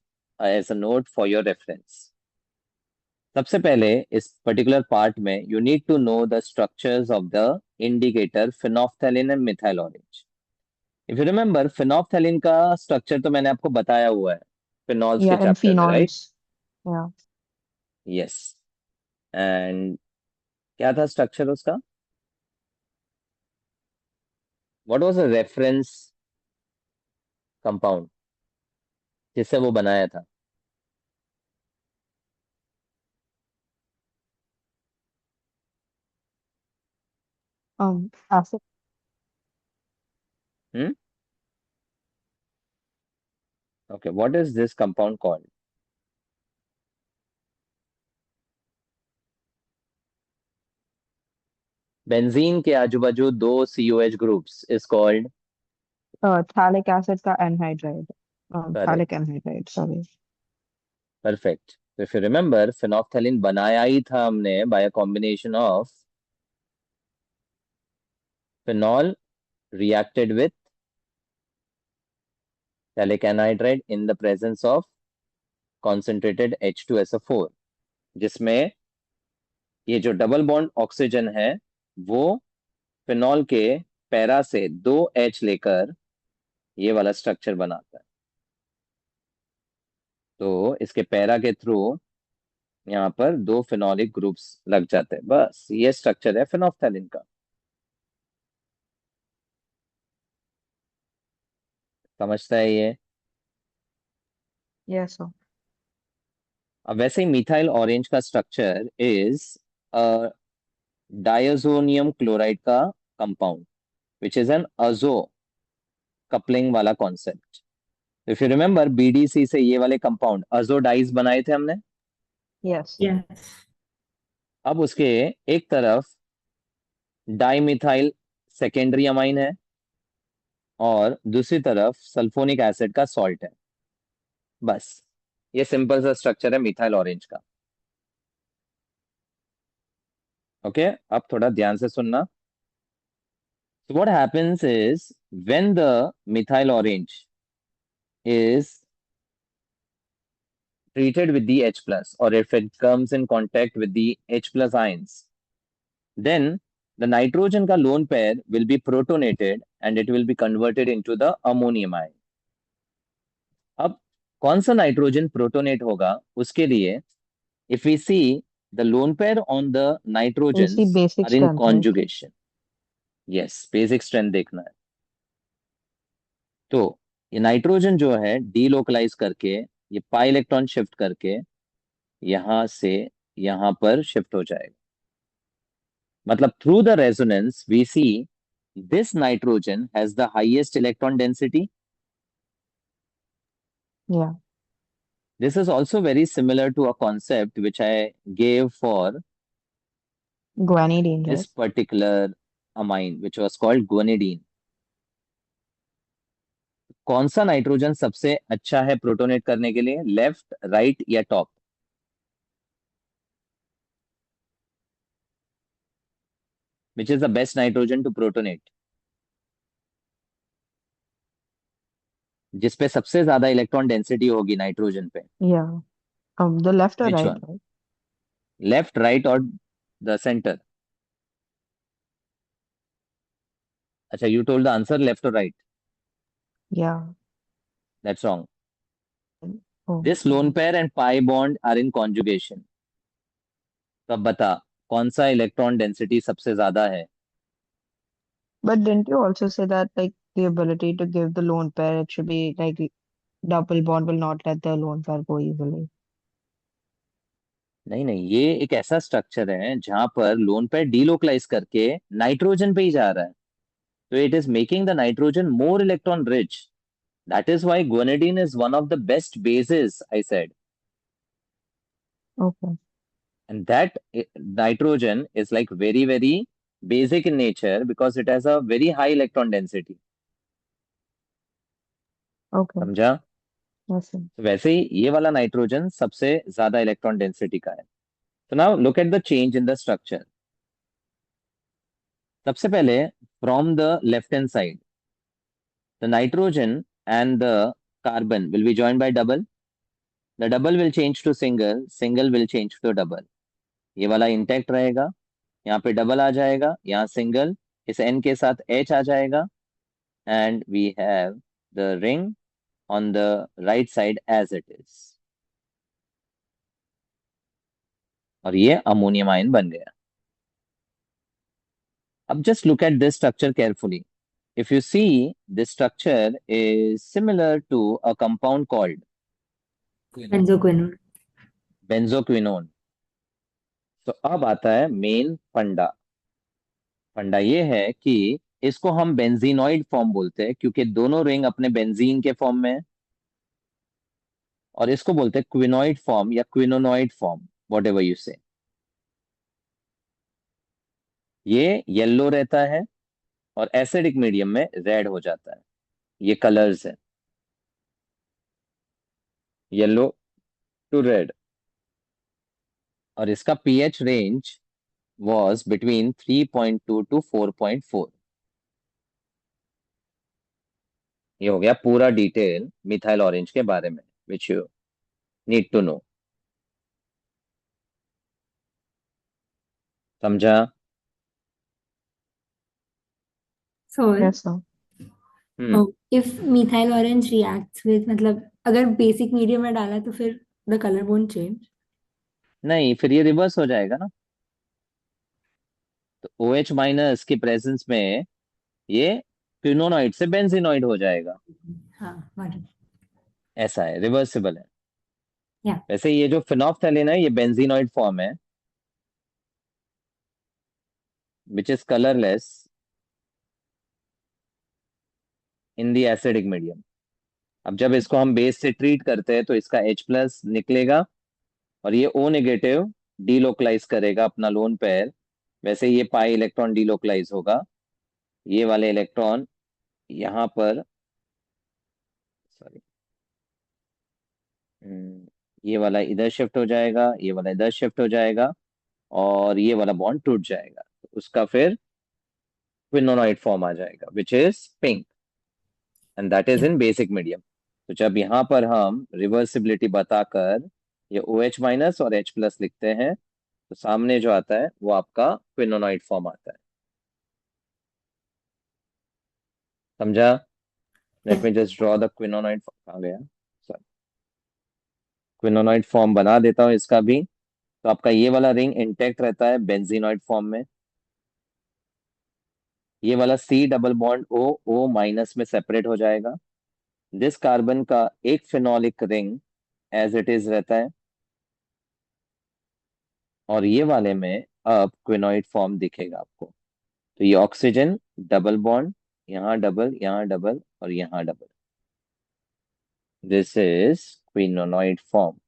as a note for your reference. सबसे पहले इस पर्टिकुलर पार्ट में you need to know the structures of the indicator phenolphthalein and methyl orange. If you remember, phenolphthalein का structure तो मैंने आपको बताया हुआ है फिनॉल्स के Yeah, and चैप्टर में, right? phenols. Yeah. Yes. And क्या था स्ट्रक्चर उसका? What was the reference compound जिससे वो बनाया था? Acid. Hmm? Okay, what is this compound called? Benzene के आजू बाजू दो COH groups is called Phthalic acid का anhydride. correct, Phthalic anhydride, sorry. perfect. So if you remember, phenolphthalein बनाया ही था हमने by a combination of phenol reacted with phthalic anhydride in the presence of concentrated H2SO4, जिसमें ये जो double bond oxygen है वो phenol के पैरा से 2H लेकर ये वाला स्ट्रक्चर बनाता है। तो इसके पैरा के थ्रू यहाँ पर दो फिनोलिक ग्रुप्स लग जाते हैं, बस ये स्ट्रक्चर है फिनोफ्थैलिन का। समझता है ये? Yes, sir. अब वैसे ही मिथाइल ऑरेंज का स्ट्रक्चर इज डायजोनियम क्लोराइड का कंपाउंड विच इज एन अजो कपलिंग वाला concept. If you remember BDC से ये वाले कंपाउंड अजो डाइज बनाए थे हमने। Yes. Yes. अब उसके एक तरफ डाइमिथाइल सेकेंडरी अमाइन है और दूसरी तरफ सल्फोनिक एसिड का सॉल्ट है। बस ये सिंपल सा स्ट्रक्चर है मिथाइल ऑरेंज का। ओके, अब थोड़ा ध्यान से सुनना। So what happens is when the methyl orange is treated with the H plus, or if it comes in contact with the H plus ions, then the nitrogen का lone pair will be protonated and it will be converted into the ammonium ion. अब कौन सा nitrogen protonate होगा उसके लिए, if we see the lone pair on the We see nitrogens basic are in strength, right? conjugation. Yes, basic strength देखना है। तो ये नाइट्रोजन जो है डीलोकलाइज करके ये पाई इलेक्ट्रॉन शिफ्ट करके यहां से यहां पर शिफ्ट हो जाएगा। मतलब through the resonance we see this nitrogen has the highest electron density. Yeah. This is also very similar to a concept which I gave for Guanidine, this right? Particular amine which was called guanidine. कौन सा nitrogen सबसे अच्छा है protonate करने के लिए, left, right या top? Which is the best nitrogen to protonate, जिसपे सबसे ज्यादा इलेक्ट्रॉन डेंसिटी होगी नाइट्रोजन पे? Yeah. The left or which right, one, right? Left, right और द सेंटर? अच्छा, you told the answer left और right, Yeah. That's wrong. Oh. This lone pair and pi bond are in conjugation. तो अब बता कौन सा electron density सबसे ज्यादा है? But didn't you also say that like the ability to give the lone pair, it should be like double bond will not let the lone pair go easily. नहीं नहीं, ये एक ऐसा स्ट्रक्चर है जहां पर लोन पेयर डीलोकलाइज करके nitrogen पे ही जा रहा है, तो it is making the nitrogen more electron rich. That is why guanidine is one of the best bases I said. Okay. And that nitrogen is like very very basic in nature because it has a very high electron density। Okay. समझा? Yes, sir. तो वैसे ही ये वाला nitrogen सबसे ज्यादा electron density का है। तो now look at the change in the structure. सबसे पहले from the left hand side the nitrogen and the carbon will be joined by double, the double will change to single, single will change to double। ये वाला intact रहेगा, यहाँ पे double आ जाएगा, यहाँ single, इस n के साथ h आ जाएगा and we have the ring on the right side as it is। और ये अमोनियम आयन बन गया। अब just look at this structure carefully। If you see, this structure is similar to a compound called Benzoquinone. benzoquinone। तो अब आता है main फंडा। फंडा ये है कि इसको हम बेंजीनॉइड फॉर्म बोलते हैं क्योंकि दोनों रिंग अपने बेंजीन के फॉर्म में है, और इसको बोलते हैं क्विनोइड फॉर्म या क्विनोनॉइड फॉर्म, वॉट एवर यू से। ये येलो रहता है और एसिडिक मीडियम में रेड हो जाता है। ये कलर्स है, येलो टू रेड। और इसका pH range was between 3.2 to 4.4। ये हो गया पूरा डिटेल मिथाइल ऑरेंज के बारे में which you need to know. समझा? So, Yes, sir. if methyl orange reacts with, मतलब अगर basic medium में डाला तो फिर the color won't change. नहीं, फिर ये रिवर्स हो जाएगा ना। तो OH माइनस की प्रेजेंस में ये क्विनोनॉइड से बेंजीनॉइड हो जाएगा। हाँ, got it. ऐसा है, रिवर्सिबल है। Yeah. वैसे ये जो फिनोफ्थैलिन है ये बेंजीनॉइड फॉर्म है, which is colourless in the acidic medium. अब जब इसको हम बेस से ट्रीट करते हैं तो इसका H प्लस निकलेगा और ये O नेगेटिव डीलोकलाइज करेगा अपना लोन पेयर। वैसे ये पाई इलेक्ट्रॉन डीलोकलाइज होगा, ये वाले इलेक्ट्रॉन यहाँ पर, सॉरी, ये वाला इधर शिफ्ट हो जाएगा, ये वाला इधर शिफ्ट हो जाएगा और ये वाला बॉन्ड टूट जाएगा। तो उसका फिर क्विनोनॉइड फॉर्म आ जाएगा which is pink, and that is Yeah. In basic medium. तो जब यहाँ पर हम रिवर्सिबिलिटी बताकर ये OH माइनस और H प्लस लिखते हैं तो सामने जो आता है वो आपका क्विनोनॉइड फॉर्म आता है। समझा? Let me just draw the quinonoid form. कहाँ गया? सॉरी, क्विनोनॉइड फॉर्म बना देता हूँ इसका भी। तो आपका ये वाला रिंग इंटेक्ट रहता है बेंजीनॉइड फॉर्म में। ये वाला C double bond O minus में सेपरेट हो जाएगा। दिस कार्बन का एक phenolic ring as it is रहता है और ये वाले में अब क्विनोइड फॉर्म दिखेगा आपको। तो ये ऑक्सीजन डबल बॉन्ड, यहाँ डबल, यहाँ डबल और यहाँ डबल, दिस इज क्विनोनॉइड फॉर्म।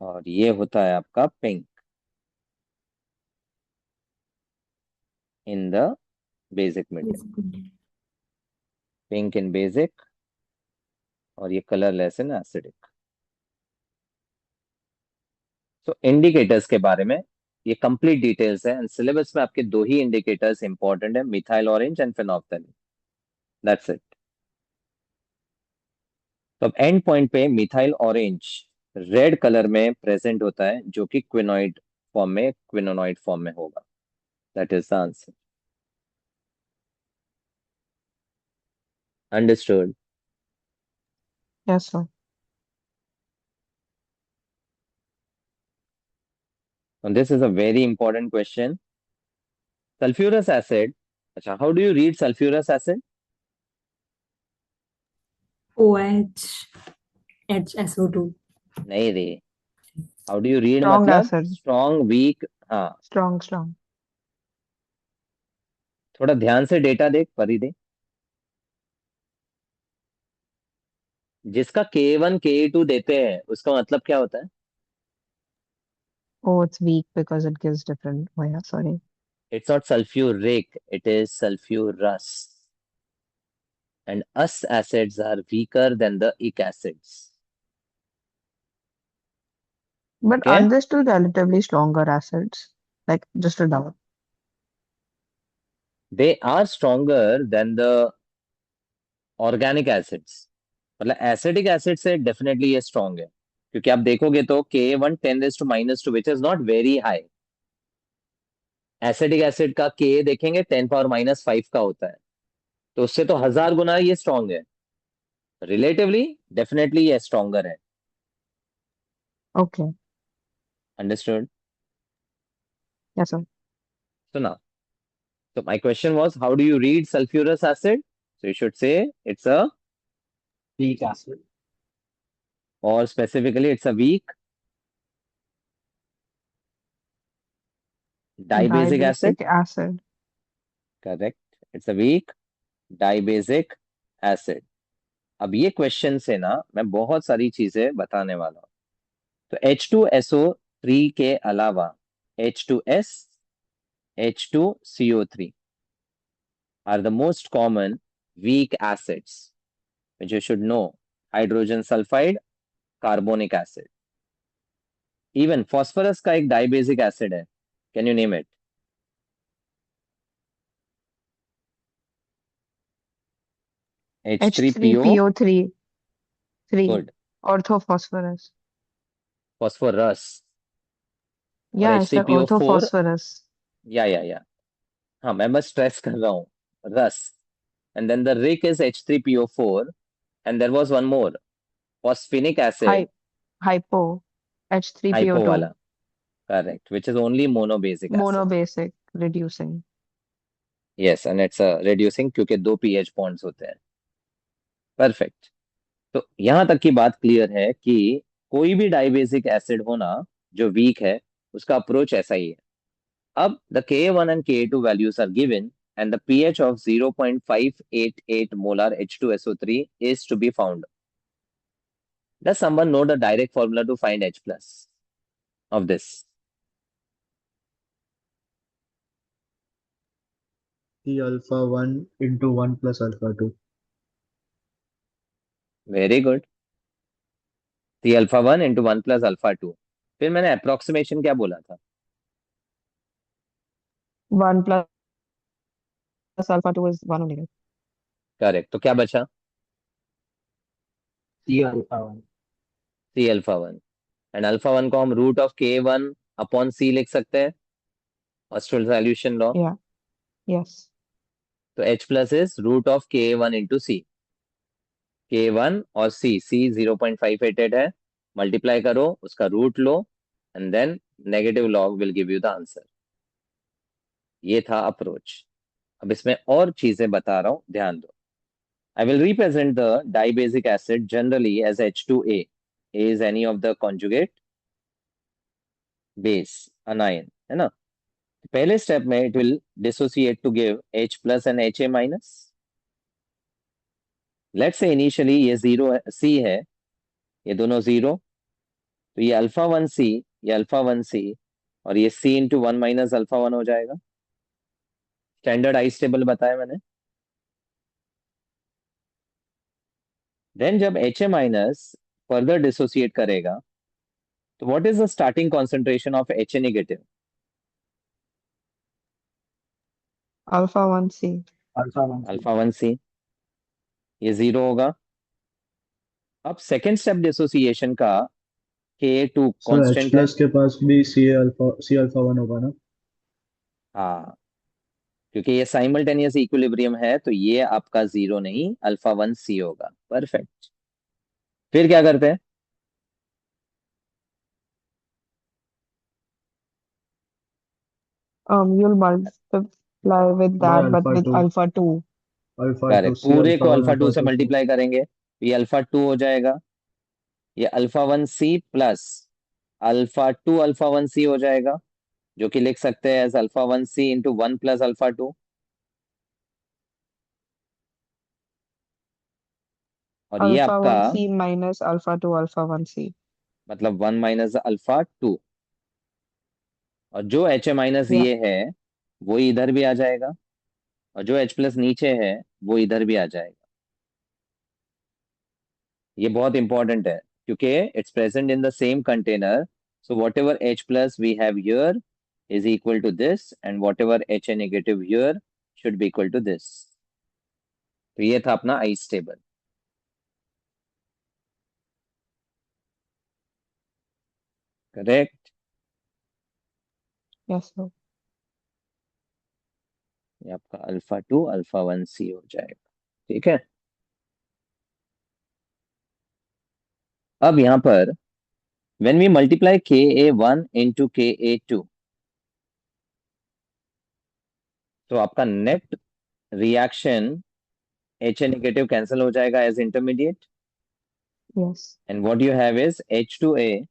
और ये होता है आपका pink in the basic medium, Basically. Pink in basic और ये कलरलेस इन एसिडिक। तो इंडिकेटर्स के बारे में ये कंप्लीट डिटेल्स है, एंड सिलेबस में आपके दो ही इंडिकेटर्स इंपॉर्टेंट है, methyl orange and phenolphthalein, that's it. तो अब एंड पॉइंट पे मिथाइल ऑरेंज रेड कलर में प्रेजेंट होता है जो कि क्विनोइड फॉर्म में, क्विनोनॉइड फॉर्म में होगा, that is the answer. Understood? Yes, sir. This is a very important question. Sulphurous acid, अच्छा, how do you read sulphurous acid? OH, HSO2. नहीं रे, how do you read Strong मतलब acid. Strong, weak? हाँ, Strong, strong. थोड़ा ध्यान से data देख, परी दे। जिसका K1 K2 देते हैं उसका मतलब क्या होता है? Oh, it's weak because it gives different. Oh, yeah, sorry. It's not sulfuric, it is sulfurous. And us acids are weaker than the ic acids. But Okay? aren't they still relatively stronger acids? Like, just a doubt. They are stronger than the organic acids. मतलब acidic acid से definitely ये strong है, क्योंकि आप देखोगे तो K1 10⁻⁻² which is not very high. Acidic acid का K देखेंगे 10⁻⁻5 का होता है, तो उससे तो 1000 गुना ये स्ट्रॉन्ग है। रिलेटिवली डेफिनेटली ये स्ट्रॉन्गर है। Okay. अंडरस्टूड? Yes, sir. सुना? So my question was, how do you read sulfurous acid? So you should say it's a Weak acid. or specifically it's a weak dibasic acid. Dibasic acid. Correct. It's a weak dibasic acid. अब ये question से ना मैं बहुत सारी चीजें बताने वाला हूँ। तो H2SO3 के अलावा H2S, H2CO3 are the most common weak acids which you should know. Hydrogen sulfide, carbonic acid. Even phosphorus का एक डाइबेसिक एसिड है, can you name it? H3PO, H3PO3. 3. Good, Orthophosphorus. Phosphorus. और Yeah, I said H3PO4, orthophosphorus. या हाँ, मैं बस stress कर रहा हूँ, रस। And then the rick is H3PO4 and there was one more, phosphinic acid, Hy hypo hypo H3PO2 वाला, correct, which is only monobasic acid. monobasic reducing. Yes, and it's reducing क्योंकि दो pH bonds होते हैं. Perfect. तो यहां तक की बात क्लियर है कि कोई भी डाइबेसिक एसिड होना जो वीक है उसका अप्रोच ऐसा ही है. अब the Ka1 and Ka2 values are given and the pH of 0.588 molar H2SO3 is to be found. Does someone know the direct formula to find H plus of this? C alpha 1 into 1 plus alpha 2. Very good. C alpha 1 into 1 plus alpha 2. फिर मैंने approximation क्या बोला था? 1 plus alpha 2 is 1 only. Correct. तो क्या बचा? C alpha 1. C alpha 1. And alpha 1 को हम root of K1 upon C लिख सकते हैं, Ostwald solution law. Yeah. Yes. तो H plus is root of K1 into C. K1 और C 0.588 है, मल्टीप्लाई करो, उसका रूट लो, and then negative log will give you the answer. ये था अप्रोच. अब इसमें और चीजें बता रहा हूं, ध्यान दो. I will represent the dibasic acid generally as H2A. A is any of the conjugate base, anion, है ना. पहले स्टेप में it will dissociate to give H plus and HA minus. Let's say initially ये zero C है, ये दोनों zero, तो ये अल्फा 1 C, ये अल्फा 1 C और ये C इंटू 1 माइनस अल्फा 1 हो जाएगा. स्टैंडर्ड आइस टेबल बताया मैंने. देन जब HA माइनस फर्दर डिसोसिएट करेगा तो what is the starting concentration of HA negative? Alpha 1C. Alpha 1. Alpha 1 C, ये जीरो होगा. अब सेकेंड स्टेप डिसोसिएशन का K2 So H कांस्टेंट है. plus के पास भी C alpha 1 होगा ना? हाँ, क्योंकि ये साइमल्टेनियस इक्विलिब्रियम है तो ये आपका जीरो नहीं, अल्फा 1 C होगा. परफेक्ट. फिर क्या करते हैं? You'll multiply with By that, but alpha with 2. alpha 2. Alpha 2 correct. C पूरे alpha को 1 अल्फा 2 alpha से 2 C. मल्टीप्लाई करेंगे तो ये अल्फा 2 हो जाएगा. ये alpha 1 C plus alpha 1 C हो जाएगा, जो कि लिख सकते हैं as alpha 1 C into 1 plus alpha 2. और ये Alpha आपका 1C minus alpha 2 alpha 1C. मतलब 1 माइनस अल्फा 2. और जो HA माइनस Yeah. ये है वो इधर भी आ जाएगा, और जो H प्लस नीचे है वो इधर भी आ जाएगा. ये बहुत इंपॉर्टेंट है क्योंकि it's present in the same container. So whatever H plus we have here is equal to this, and whatever HA negative here should be equal to this. तो ये था अपना ice table. Correct. Yes, sir. ये आपका alpha 2 alpha 1 C हो जाएगा. ठीक है. अब यहां पर when we multiply Ka1 into Ka2, तो आपका net reaction HA negative cancel हो जाएगा as intermediate, Yes. and what you have is H2A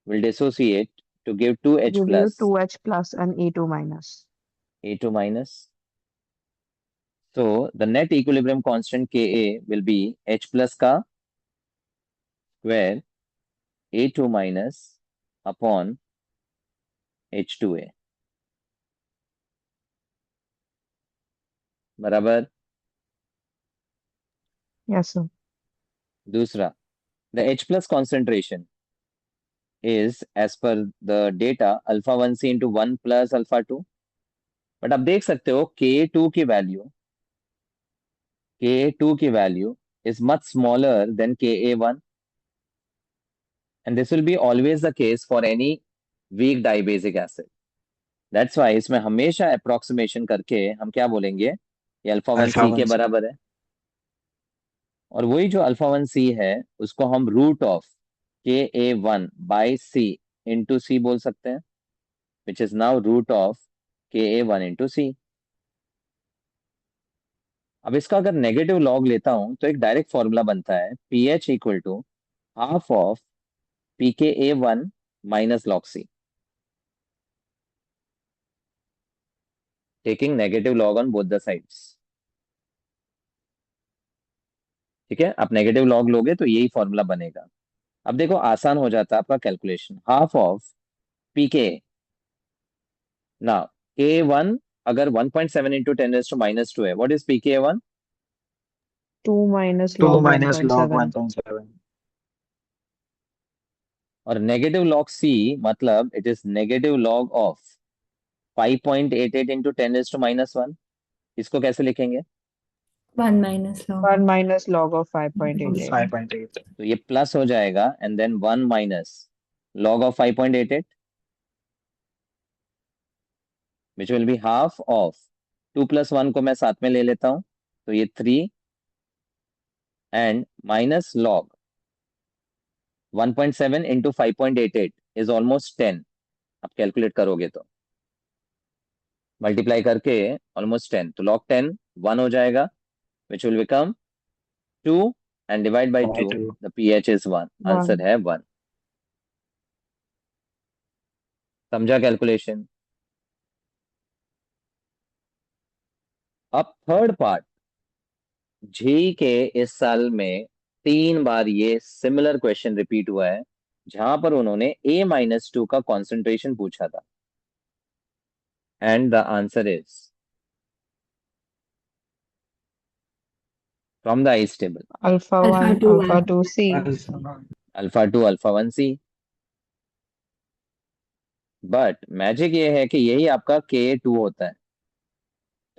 will dissociate to give 2H Give you plus 2H plus and A2 minus. A2 minus. So the net equilibrium constant Ka will be H plus का square A2 minus upon H2A. बराबर. Yes, sir. दूसरा, the H plus concentration is as per the data alpha 1 C into 1 plus alpha 2. But आप देख सकते हो K2 की value is much smaller than Ka1, and this will be always the case for any weak dibasic acid. That's why इसमें हमेशा approximation करके हम क्या बोलेंगे, ये अल्फा 1 Alpha C के 1 C. बराबर है. और वही जो अल्फा वन सी है उसको हम रूट ऑफ Ka1/C इंटू सी बोल सकते हैं, which is now root of Ka1 into C. अब इसका अगर नेगेटिव लॉग लेता हूं तो एक डायरेक्ट फॉर्मूला बनता है, pH equal to half of pKa1 minus log C, taking negative log on both the sides. ठीक है, आप नेगेटिव लॉग लोगे तो यही फॉर्मूला बनेगा। अब देखो आसान हो जाता है आपका कैलकुलेशन, हाफ ऑफ पीके ना K1 अगर 1.7 इंटू 10⁻⁻² है, what is pKa1? 2 minus 2 log minus log 1.7. 1.7. और नेगेटिव log C मतलब it is negative log of 5.88 into 10⁻⁻1। इसको कैसे लिखेंगे? 1 minus log 1 minus log of 5.88. 5.8. तो ये प्लस हो जाएगा and then 1 minus log of 5.88 which will be half of 2 + 1 को मैं साथ में ले लेता हूं तो ये 3 and minus log 1.7 into 5.88 is almost 10। आप कैलकुलेट करोगे तो मल्टीप्लाई करके ऑलमोस्ट 10, तो log 10 1 हो जाएगा which will become 2 and divide by 2, 2. The pH is 1, answer 1. है 1। समझा कैलकुलेशन? अब थर्ड पार्ट, जेई के इस साल में 3 बार ये सिमिलर क्वेश्चन रिपीट हुआ है जहां पर उन्होंने A-2 का कॉन्सेंट्रेशन पूछा था and the answer is from the ice table Alpha alpha 1, 2 alpha 2 C. Alpha 2 alpha 1 C. But magic ये है कि यही आपका Ka2 होता है,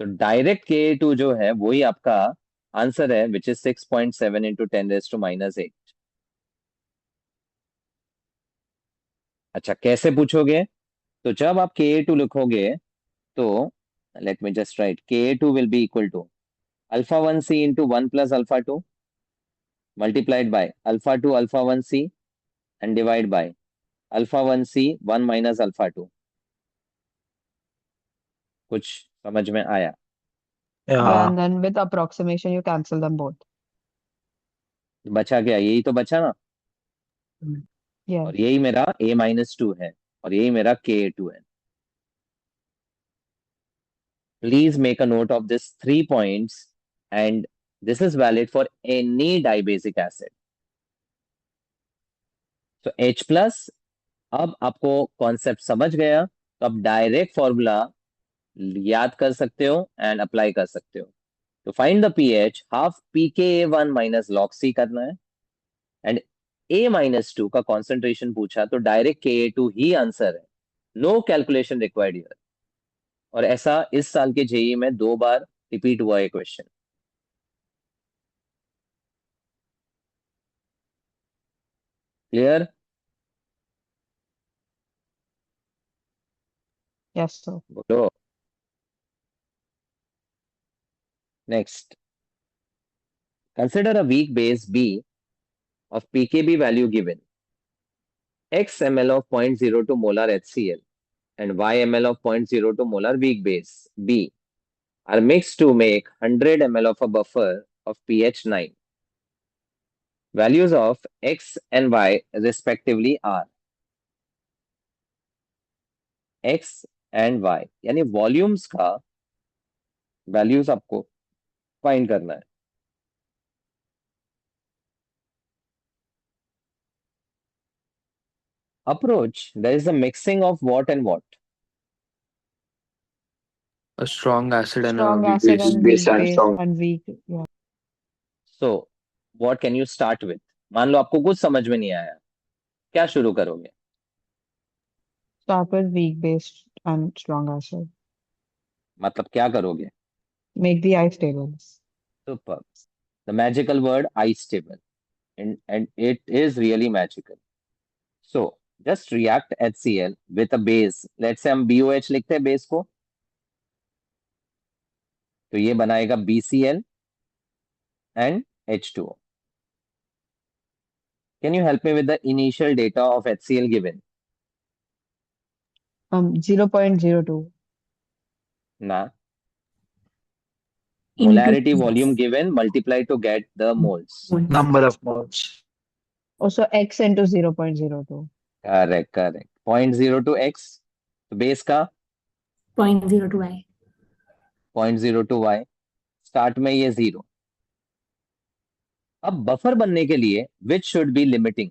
तो डायरेक्ट Ka2 जो है वही आपका आंसर है विच इज 6.7 इंटू 10⁻⁻8। अच्छा कैसे पूछोगे? तो जब आप Ka2 लिखोगे तो let me just write, Ka2 will be equal to alpha 1 C into 1 plus alpha 2 multiplied by alpha 2 alpha 1 C and divide by alpha 1 C 1 minus alpha 2। कुछ समझ में आया? Yeah, Yeah. and then with approximation, you cancel them both. बचा क्या? यही तो बचा ना, Yes. और यही मेरा A-2 है और यही मेरा Ka2 है। Please make a note of this 3 points and this is valid for any dibasic acid. So H plus, अब आपको कॉन्सेप्ट समझ गया तो आप डायरेक्ट फॉर्मूला याद कर सकते हो एंड अप्लाई कर सकते हो। तो find the pH, half pKa1 minus log C करना है एंड A-2 का कॉन्सेंट्रेशन पूछा तो डायरेक्ट Ka2 ही आंसर है, नो कैलकुलेशन रिक्वायर्ड हियर। और ऐसा इस साल के जेई में 2 बार रिपीट हुआ है क्वेश्चन। क्लियर? Yes, sir. बोलो next. Consider a weak base B of pKb value given x ml of 0.02 molar HCl and y ml of 0.02 molar weak base B are mixed to make 100 ml of a buffer of pH 9. Values of x and y respectively are x and y, यानी volumes का values आपको find करना है। Approach, there is a mixing of what and what? A strong acid and a Strong weak acid base. and Base weak and base strong. and weak. Yeah. So what can you start with? मान लो आपको कुछ समझ में नहीं आया, क्या शुरू करोगे? Start with weak base and strong acid. मतलब क्या करोगे? Make the ice tables. Superb. The magical word ice table. And it is really magical. So just react HCl with a base. Let's say हम BOH लिखते हैं base को, तो ये बनाएगा BCl and H2O. Can you help me with the initial data of HCl given? 0.02. Nah. Into Molarity X. volume given multiply to get the moles. Moles. Number of moles. Also x into 0.02. Correct, correct. 0.02x. तो base का 0.02y. 0.02y. Start में ये 0. अब buffer बनने के लिए which should be limiting?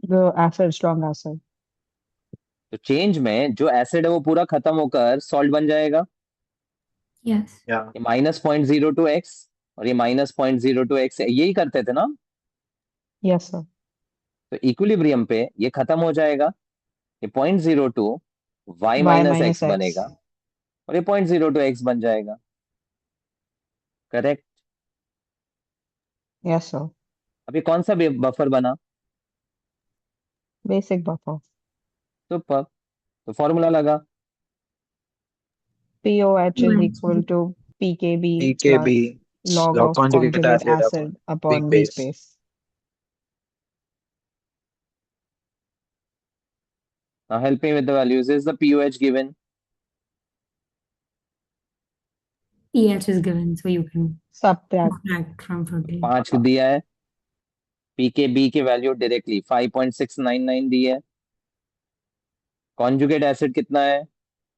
The acid, strong acid. तो change में जो एसिड है वो पूरा खत्म होकर सॉल्ट बन जाएगा. Yes. Yeah. ये -0.02x और ये -0.02x यही करते थे ना. Yes, sir. तो इक्विलिब्रियम पे ये खत्म हो जाएगा. ये 0.02 y Y minus minus x x. बनेगा और ये 0.02 x बन जाएगा. करेक्ट. Yes, sir. अभी कौन सा बफर बना? Basic buffer. सुपर. तो फॉर्मूला लगा. POH is POH. equal to PKB PKB plus log log of conjugate conjugate acid acid upon weak weak base. base. Now help me with the values. Is the POH given? pH is given, so you can Subtract. subtract from 14. 5 दिया है. PKB की value directly 5.699 दी है. Conjugate acid कितना है?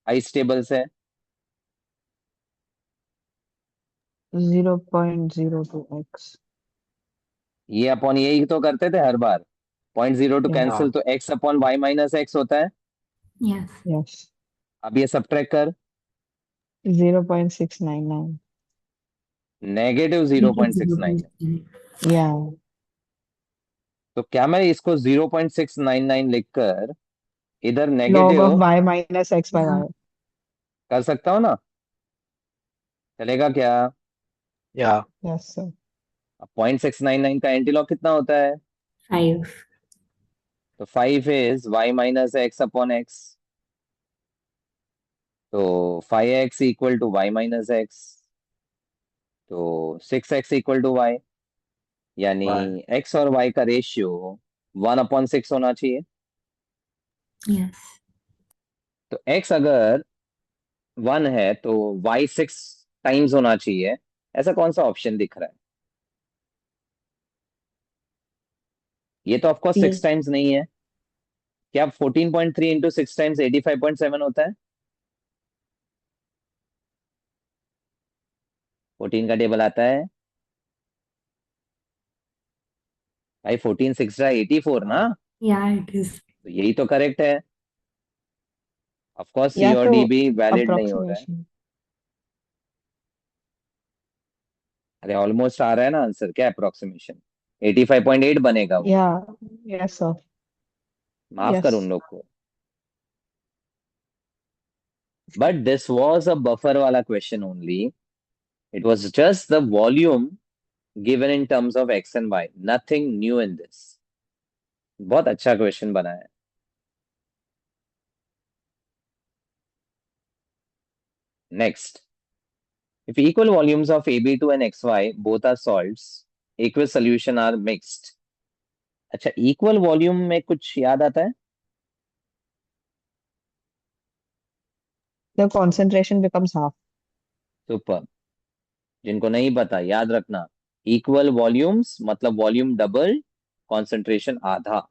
Ice table से 0.02x. ये upon यही तो करते थे हर बार. 0.02 Yeah. कैंसिल तो x upon y minus x होता है. Yes. Yes. अब ये सब्ट्रैक्ट कर. 0.699. नेगेटिव 0.69. Yeah. तो क्या मैं इसको 0.699 लिखकर इधर Log negative of y minus x by y. कर सकता हूँ ना? चलेगा क्या? Yeah. Yes, sir. अब 0.699 का एंटीलॉग कितना होता है? 5. तो 5 is y minus x upon x. तो 5x equal to y minus x. तो 6x इक्वल टू y. यानी Y. x और y का रेशियो 1/6 होना चाहिए. Yes. तो x अगर 1 है तो y 6 टाइम्स होना चाहिए. ऐसा कौन सा ऑप्शन दिख रहा है? ये तो ऑफकोर्स C. 6 टाइम्स नहीं है. क्या 14.3 इंटू 6 टाइम्स 85.7 होता है? 14 का टेबल आता है भाई. 14 6 84 ना. Yeah, it is. तो यही तो करेक्ट है. ऑफकोर्स सी या और तो डी भी वैलिड नहीं हो रहा है. approximation. अरे ऑलमोस्ट आ रहा है ना आंसर. क्या अप्रोक्सीमेशन? 85.8 बनेगा वो. Yeah. Yes, sir. माफ कर Yes. उन लोग को. But this was a buffer वाला question only. It was just the volume given in terms of X and Y. Nothing new in this. बहुत अच्छा क्वेश्चन बना है. Next. If equal volumes of AB2 and XY both are salts, aqueous solution are mixed. अच्छा, equal volume में कुछ याद आता है? The concentration becomes half. Super. जिनको नहीं पता याद रखना. इक्वल वॉल्यूम्स मतलब वॉल्यूम डबल, concentration आधा.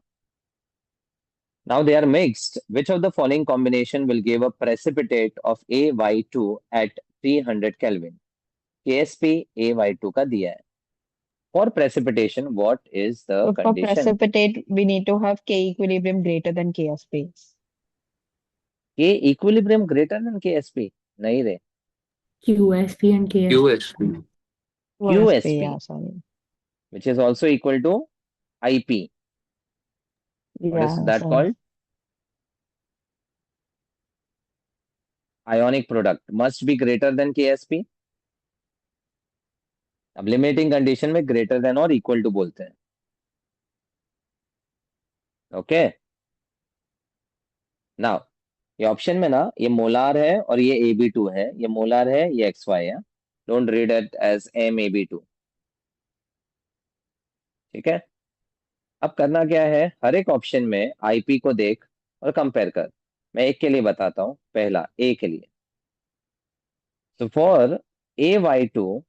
Now they are mixed. Which of the following combination will give a precipitate of AY2 at 300 Kelvin? KSP AY2 का दिया है. For precipitation, what is the So for condition? precipitate, we need to have K equilibrium greater than KSP. K equilibrium greater than KSP? नहीं रे. QSP and KSP. QSP. QSP. Yeah, sorry. Which is also equal to IP. What is Yeah, that sorry. called? Ionic product must be greater than KSP. अब limiting condition में greater than और equal to बोलते हैं. Okay. Now ये option में ना ये molar है और ये AB2 है. ये मोलार है, ये XY है. Don't read it as MAB2। ठीक है, अब करना क्या है, हर एक ऑप्शन में IP को देख और कंपेयर कर। मैं एक के लिए बताता हूँ, पहला A के लिए। तो for AY2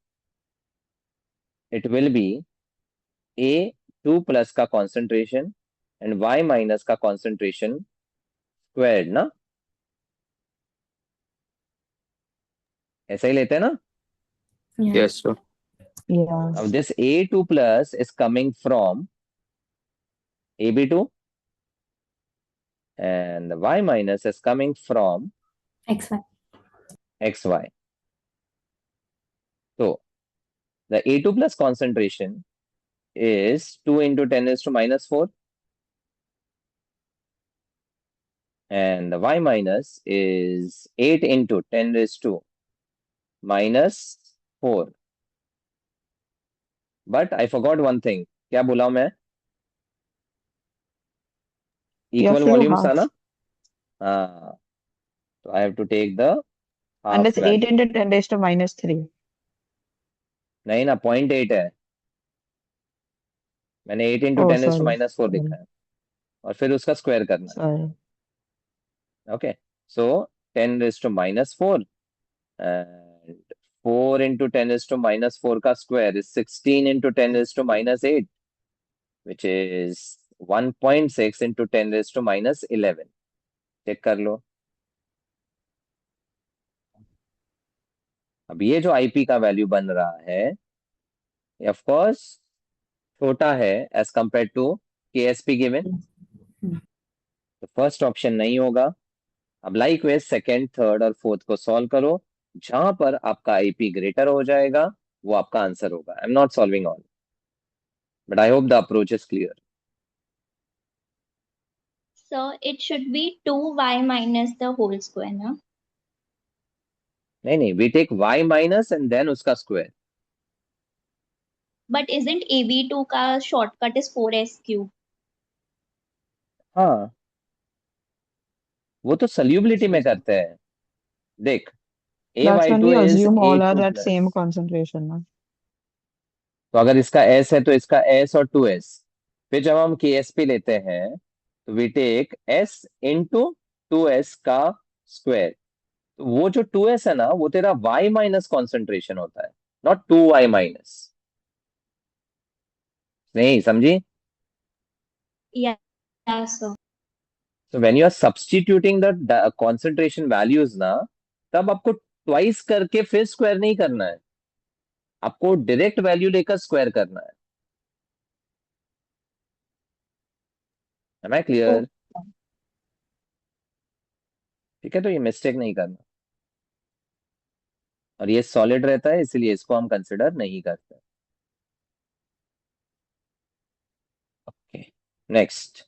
it will B A2 plus का कॉन्सेंट्रेशन एंड Y माइनस का कॉन्सेंट्रेशन स्क्वायर्ड ना, ऐसा ही लेते हैं ना। Yeah. Yes, sir. Yeah. अब this A2 plus is coming from AB2 and the Y minus is coming from XY. XY. So the A2 plus concentration is 2 into 10 is to minus 4 and the Y minus is 8 into 10 is to minus 4. But I forgot one thing. क्या बोला हूं मैं? You have Equal to do volumes था half. ना? हाँ, so I have to take the And half it's 8 value. into 10 raised to minus 3. नहीं ना, 0.8 है, मैंने 8 into Oh, 10 is to sorry. minus 4 लिखा है और फिर उसका स्क्वायर करना है। Sorry. Okay, so 10 raised to minus 4 and 4 into 10 raised to minus 4 का square is 16 into 10 raised to minus 8 which is 1.6 into 10 raised to minus 11। Check कर लो। अब ये जो IP का वैल्यू बन रहा है ये ऑफ कोर्स छोटा है as compare to KSP given, तो फर्स्ट ऑप्शन नहीं होगा। अब लाइक वे सेकेंड, थर्ड और फोर्थ को सॉल्व करो, जहां पर आपका IP ग्रेटर हो जाएगा वो आपका आंसर होगा। I am not solving all but I hope the approach is clear. So it should be 2y minus the whole square, ना? नहीं नहीं, we take Y minus and then उसका स्क्वायर। But isn't AB2 का shortcut is 4s cube? हाँ, वो तो सल्यूबिलिटी में करते हैं। देख, That's when AY2 we is assume all are A2 that same plus, concentration. Na? तो अगर इसका S है तो इसका S और 2S, फिर जब हम KSP लेते हैं तो we take S into 2S का स्क्वायर। तो वो जो 2S है ना वो तेरा Y माइनस कॉन्सेंट्रेशन होता है, नॉट 2Y माइनस। नहीं समझी? Yeah, yeah, sir. So when you are substituting the concentration values ना, तब आपको ट्वाइस करके फिर स्क्वायर नहीं करना है, आपको डायरेक्ट वैल्यू लेकर स्क्वायर करना है। Am I clear? Oh, ठीक है, तो ये मिस्टेक नहीं करना, और ये सॉलिड रहता है इसलिए इसको हम कंसिडर नहीं करते। Okay, next.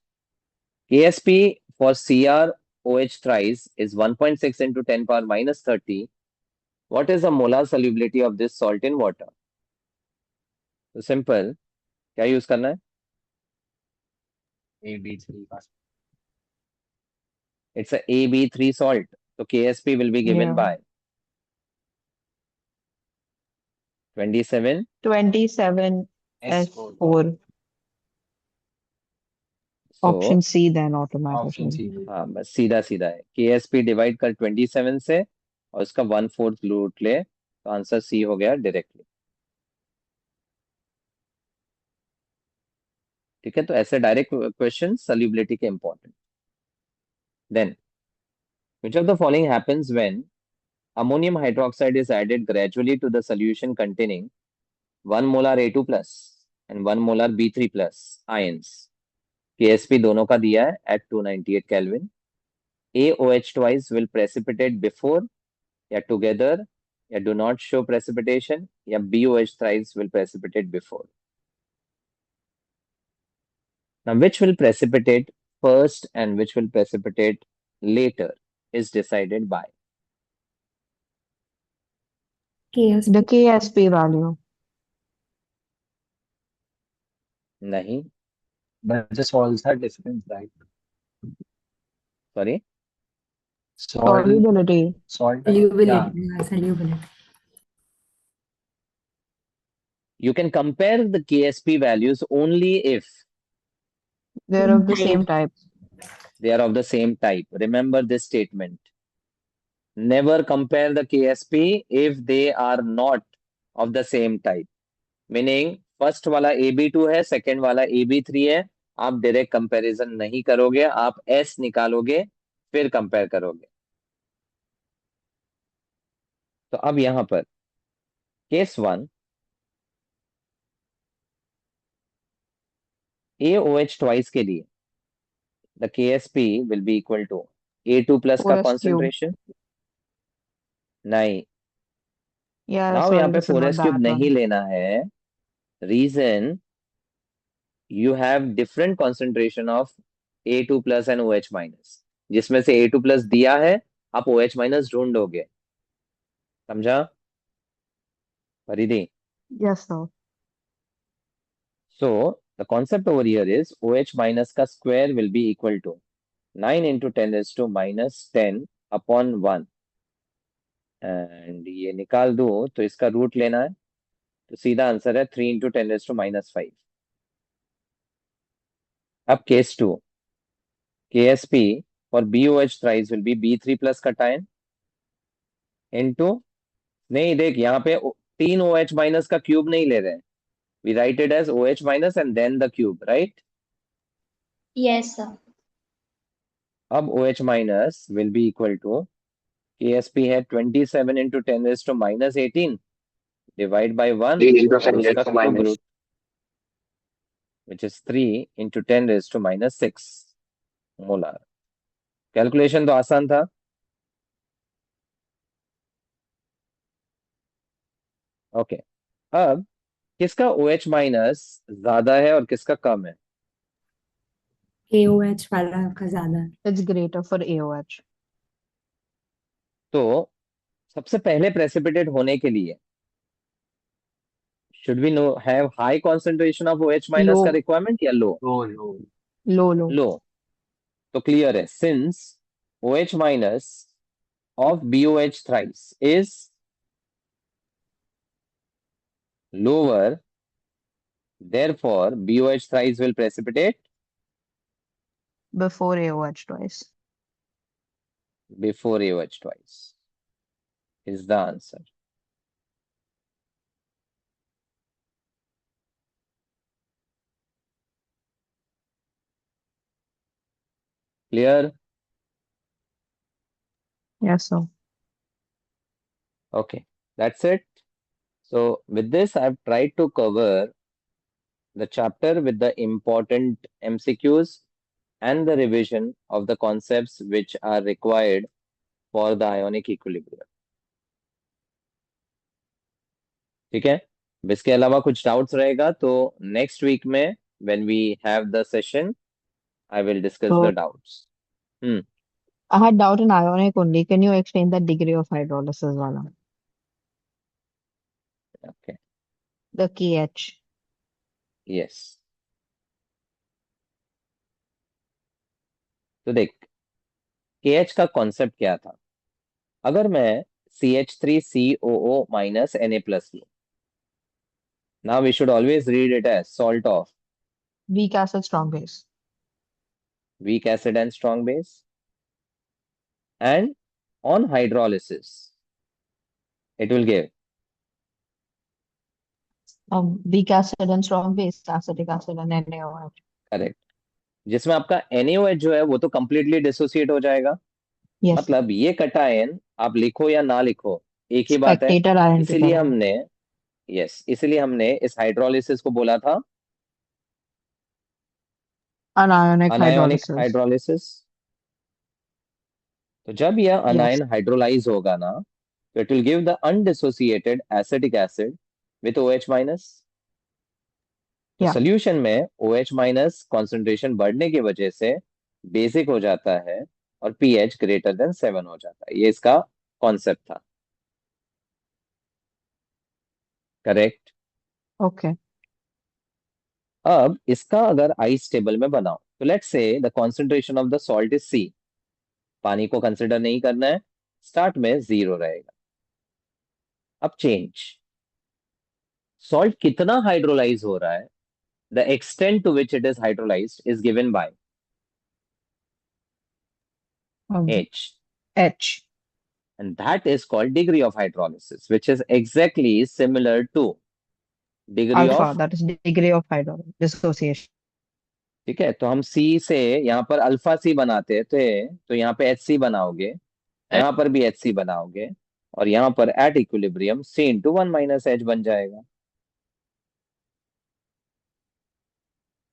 KSP for CrOH thrice is 1.6 into 10 power minus 30. What is the molar solubility of this salt in water? तो सिंपल, क्या यूज करना है? AB3 का It's a AB3 salt. So KSP will be given Yeah. by 27. 27 S4 S4. So Option C then option automatically. सी। हाँ, बस सीधा सीधा है, KSP डिवाइड कर 27 से और उसका 1/4 रूट ले तो आंसर C हो गया डायरेक्टली। ठीक है, तो ऐसे डायरेक्ट क्वेश्चन सॉल्युबिलिटी के important. Then which of the following happens when ammonium hydroxide is added gradually to the solution containing 1 molar A2 plus and 1 molar B3 plus ions? KSP दोनों का दिया है at 298 Kelvin. AOH twice will precipitate before या together या do not show precipitation या BOH thrice will precipitate before. Now which will precipitate first and which will precipitate later is decided by KSP. The KSP value. नहीं, But the salts are different, right? sorry, Salt, Solubility. salt, yeah, Solubility. Yeah, solubility. You can compare the KSP values only if They're of the same type. they are of the same type. Remember this statement. Never compare the KSP if they are not of the same type. Meaning first वाला AB2 है, second वाला AB3 है, आप direct comparison नहीं करोगे, आप S निकालोगे फिर कंपेयर करोगे. तो अब यहां पर केस 1 AOH ट्वाइस के लिए the KSP will be equal to A2 plus का 4s cube. कॉन्सेंट्रेशन नहीं. Yeah, नाउ sorry, यहाँ पे this is not 4s cube that नहीं one. लेना है. Reason you have different concentration of A2 plus and OH minus. जिसमें से A2 plus दिया है, आप OH minus ढूंढोगे. समझा परिधि? Yes, sir. So the concept over here is OH minus का square will be equal to 9 into 10 raised to minus 10 upon 1. And ये निकाल दूं तो इसका रूट लेना है, तो सीधा आंसर है 3 into 10 raised to minus 5. अब case 2 KSP for BOH thrice will be B3 plus cation into, नहीं देख यहाँ पे 3 OH minus का क्यूब नहीं ले रहे हैं. We write it as OH minus and then the cube, right? Yes, sir. अब OH minus will be equal to KSP है 27 into 10 raised to minus 18 divide by 1 और उसका cube root which is 3 into 10 raised to minus 6 molar. Calculation तो आसान था. Okay अब किसका OH minus ज्यादा है और किसका कम है? AOH वाला का ज्यादा है. It's greater for AOH. तो सबसे पहले प्रेसिपिटेट होने के लिए should we know have high concentration of OH minus Low. का रिक्वायरमेंट या लो? Low. Low. तो क्लियर है, since OH minus of BOH thrice is lower, therefore BOH thrice will precipitate Before AOH twice. before AOH twice is the answer. Clear? Yes, sir. Okay, that's it. So with this, I've tried to cover the chapter with the important MCQs and the revision of the concepts which are required for the ionic equilibrium. ठीक है, अब इसके अलावा कुछ doubts रहेगा तो next week में when we have the session, I will discuss So, the doubts. I had doubt in ionic only. Can you explain the degree of hydrolysis wala? Okay, The KH. yes. तो देख KH का concept क्या था. अगर मैं CH3COO minus Na plus लूं, now we should always read it as salt of Weak acid, strong base. weak acid and strong base, and on hydrolysis it will give Weak acid and strong base, acetic acid and NaOH. Correct, जिसमें आपका NaOH जो है वो तो completely dissociate हो जाएगा. Yes. मतलब ये कटायन आप लिखो या ना लिखो एक ही बात है. Spectator ion की इसीलिए तरह. हमने इसीलिए हमने इस हाइड्रोलिसिस को बोला था Anionic अनायोनिक hydrolysis. हाइड्रोलिसिस. तो जब यह Yes. अनायन हाइड्रोलाइज होगा ना, तो it will give the undissociated acetic acid with OH minus. तो Yeah. सोल्यूशन में OH माइनस कॉन्सेंट्रेशन बढ़ने की वजह से बेसिक हो जाता है और pH ग्रेटर देन 7 हो जाता है. ये इसका कॉन्सेप्ट था. करेक्ट. Okay. अब इसका अगर आइस टेबल में बनाओ तो let's say the concentration of the salt is C. पानी को कंसिडर नहीं करना है, स्टार्ट में 0 रहेगा. अब चेंज सॉल्ट कितना हाइड्रोलाइज हो रहा है, the extent to which it is hydrolysed is given by H, H. and that is called degree of hydrolysis, which is exactly similar to degree Alpha, of, that is degree of hydrolysis dissociation. ठीक है। तो हम C से यहाँ पर alpha C बनाते थे, तो यहाँ पे HC बनाओगे, यहाँ पर भी HC बनाओगे, और यहाँ पर at equilibrium C into 1 - H बन जाएगा।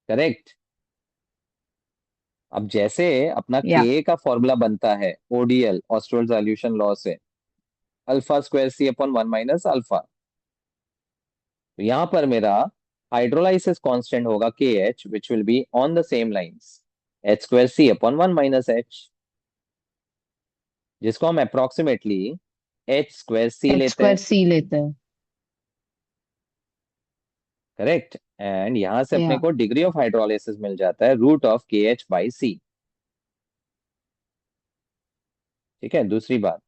करेक्ट। अब जैसे अपना Yeah. Ka का फॉर्मूला बनता है ODL, ऑस्ट्रल सॉल्यूशन लॉ से, alpha square C upon 1 - alpha. तो यहाँ पर मेरा हाइड्रोलाइसिस कांस्टेंट होगा KH, which will be on the same lines, H square C upon 1 - H, जिसको हम approximately H square C H लेते square हैं। C लेते हैं. करेक्ट। एंड यहां से अपने Yeah. को डिग्री ऑफ हाइड्रोलाइसिस मिल जाता है √KH/C। ठीक है। दूसरी बात,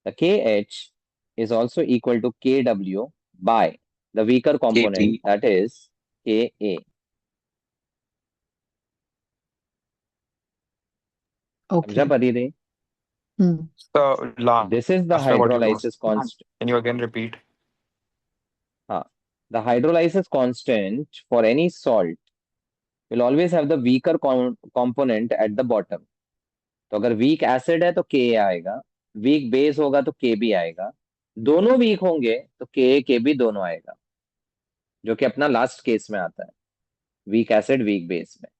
the KH is also equal to KW by the weaker component, that is Ka। समझा Okay. परिधि? Hmm. So This is the last part what you hydrolysis lost. constant. Can you again repeat? हाँ, the hydrolysis constant for any salt will always have the weaker component at the bottom। तो अगर weak acid है तो Ka आएगा, weak base होगा तो Kb आएगा, दोनों वीक होंगे तो Ka Kb दोनों आएगा, जो कि अपना लास्ट केस में आता है, वीक एसिड वीक बेस में।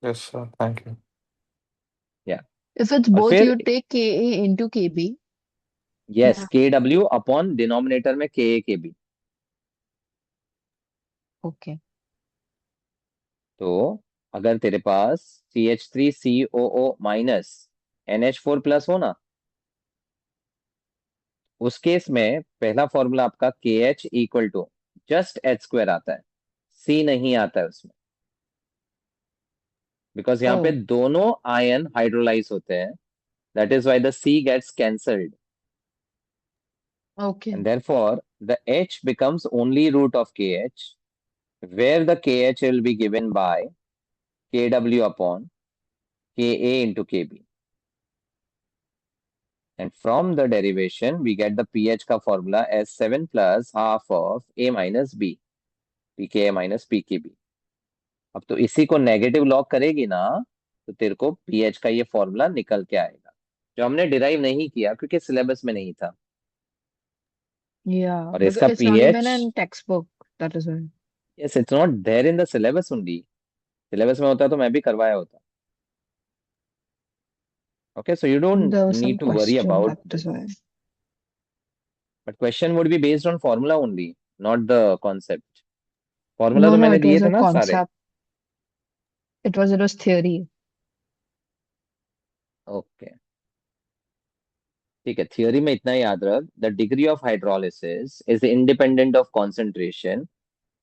Yes, sir. Thank you. या If it's और both, फिर you take Ka into Kb. Yes, Kw upon denominator में Ka Kb। Okay. तो अगर तेरे पास CH3COO माइनस NH4 प्लस हो ना, उस केस में पहला फॉर्मूला आपका KH equal to just H square आता है, C नहीं आता है उसमें, बिकॉज यहाँ पे Oh. दोनों आयन हाइड्रोलाइज होते हैं, that is why the C gets cancelled, Okay. and therefore the H becomes only root of KH, where the KH will be given by KW upon Ka into Kb, and from the derivation we get the pH का formula as 7 plus half of A minus B, pKa minus pKb। अब तो इसी को negative log करेगी ना, तो तेरे को pH का ये फॉर्मूला निकल के आएगा, जो हमने डिराइव नहीं किया क्योंकि सिलेबस में नहीं था। Yeah. और Because इसका it's not pH, even in textbook. That is why. Yes, it's not there in the syllabus only. Syllabus में होता तो मैं भी करवाया होता। Okay, so you don't There was some need to worry question. about That is this. why. But question would be based on formula only, not the concept. Formula No, तो no, मैंने it दिए was थे a ना सारे। concept. It was theory. Okay, ठीक है। Theory में इतना याद रख, the degree of hydrolysis is independent of concentration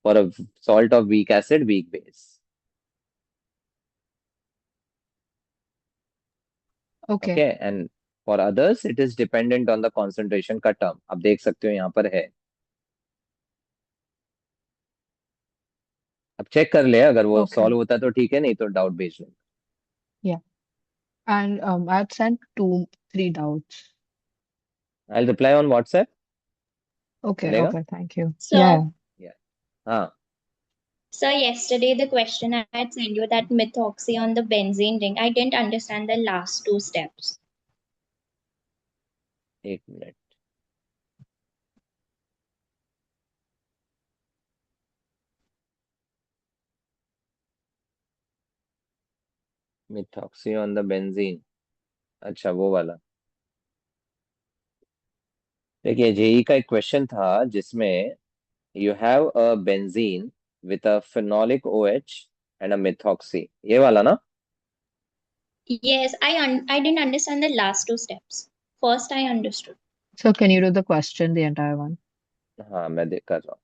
for a salt of weak acid weak base. Okay. Okay, and for others it is dependent on the concentration का term. आप देख सकते हो यहाँ पर है, अब चेक कर ले, अगर वो Okay. सॉल्व होता है तो ठीक है, नहीं तो डाउट भेज ले। Yeah. And I'd sent 3 doubts. I reply on WhatsApp, Okay. चलेगा? Okay. Thank you. So, Yeah. Yeah. हाँ, so yesterday the question I had sent you, that methoxy on the benzene ring, I didn't understand the last two steps. एक minute. Methoxy on the benzene, अच्छा वो वाला। देखिए, JEE का एक question था जिसमें you have a benzene with a phenolic OH and a methoxy, ये वाला ना? Yes, I didn't understand the last two steps. First I understood. So can you do the question, the entire one? हाँ, मैं देख कर रहा हूँ।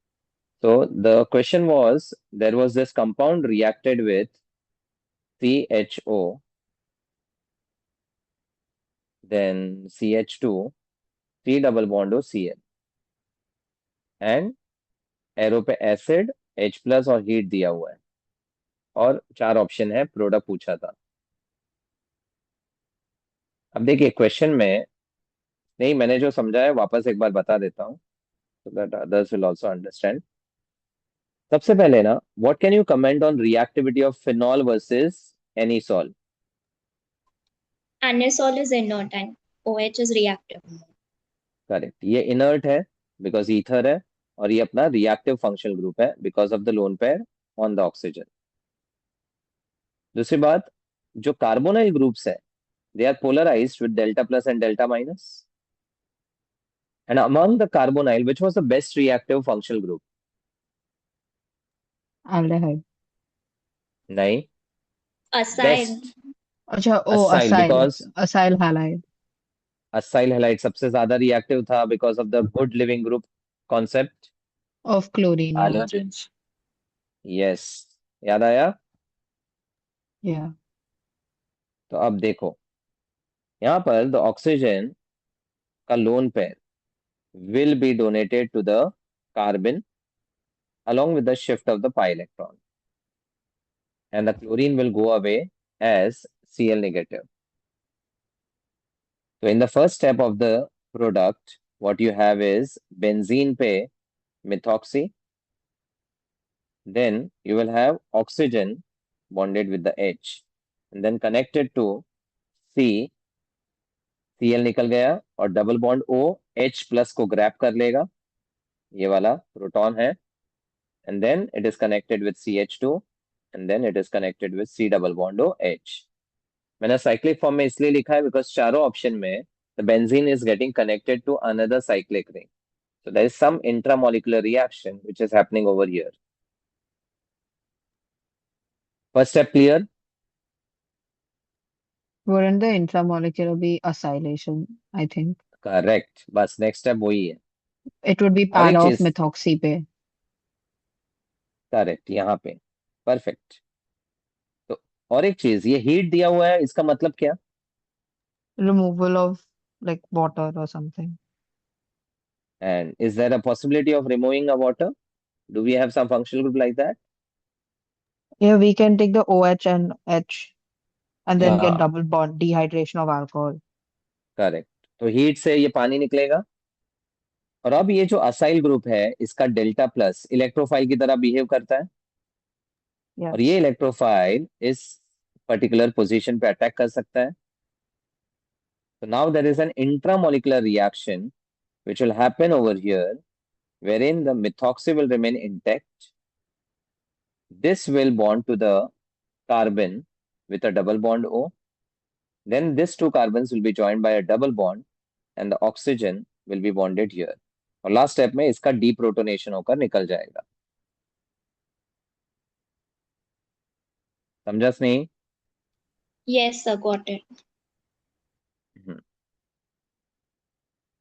So the question was, there was this compound reacted with CHO, then CH2, C double bond O Cl, and arrow पे acid, H plus और heat दिया हुआ है, और 4 ऑप्शन है, प्रोडक्ट पूछा था। अब देखिए क्वेश्चन में, नहीं मैंने जो समझा है वापस एक बार बता देता हूँ, so that others will also understand. सबसे पहले ना, what can you comment on reactivity of phenol versus anisole? Anisole is inert and OH is reactive. Correct, ये इनर्ट है बिकॉज ईथर है, और ये अपना रिएक्टिव फंक्शनल ग्रुप है because of the lone pair on the oxygen. दूसरी बात, जो कार्बोनाइल ग्रुप्स है, they are polarized with delta plus and delta minus. And among the carbonyl, which was the best reactive functional group? Aldehyde. नहीं, Acyl. best अच्छा, ओ acyl, acyl, because acyl halide acyl halide सबसे ज्यादा reactive था because of the good living group concept. Of chlorine, या halogens. Yes, याद आया? या तो अब देखो, यहाँ पर द ऑक्सीजन का lone pair will be donated to the carbon along with the shift of the pi electron, and the chlorine will go away as Cl negative. So in the first step of the product, what you have is benzene pe methoxy, then you will have oxygen bonded with the H, and then connected to C, Cl निकल गया और double bond O H plus को grab कर लेगा, ये वाला proton है, and then it is connected with CH2, and then it is connected with C double bond OH. मैंने साइक्लिक फॉर्म में इसलिए लिखा है बिकॉज चारों ऑप्शन में the benzene is getting connected to another cyclic ring. So there is some intramolecular reaction which is happening over here. First step clear? wouldn't the intramolecular be acylation? I think Correct. बस next step वही है। it would be और एक para of चीज, methoxy पे. Correct, यहाँ पे perfect. तो और एक चीज, ये हीट दिया हुआ है, इसका मतलब क्या? Removal of like water or something. And is there a possibility of removing a water? Do we have some functional group like that? Yeah, we can take the OH and H and then get हाँ, double bond dehydration of alcohol. Correct. तो heat से ये पानी निकलेगा, और अब ये जो असाइल ग्रुप है इसका डेल्टा प्लस इलेक्ट्रोफाइल की तरह बिहेव करता है, और ये Yes. इलेक्ट्रोफाइल इस पर्टिकुलर पोजीशन पे अटैक कर सकता है। So now there is an intramolecular reaction which will happen over here, wherein the methoxy will remain intact. This will bond to the carbon with a double bond O. Then these two carbons will be joined by a double bond, and the oxygen will be bonded here. और last step में इसका deprotonation होकर निकल जाएगा। समझस नहीं? Yes, sir, got it.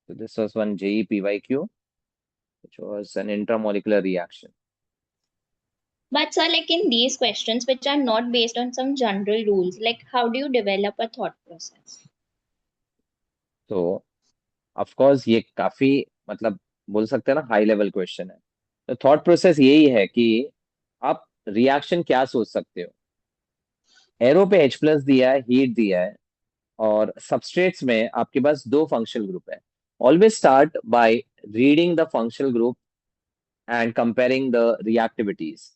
So this was one JE PYQ, which was an intramolecular reaction. But sir, like in these questions which are not based on some general rules, like how do you develop a thought process? तो of course ये काफी, मतलब बोल सकते हैं ना, high level question है। तो थॉट प्रोसेस यही है कि आप रिएक्शन क्या सोच सकते हो। एरो पे H प्लस दिया है, हीट दिया है, और सबस्ट्रेट्स में आपके पास दो फंक्शनल ग्रुप है। Always start by reading the functional group and comparing the reactivities.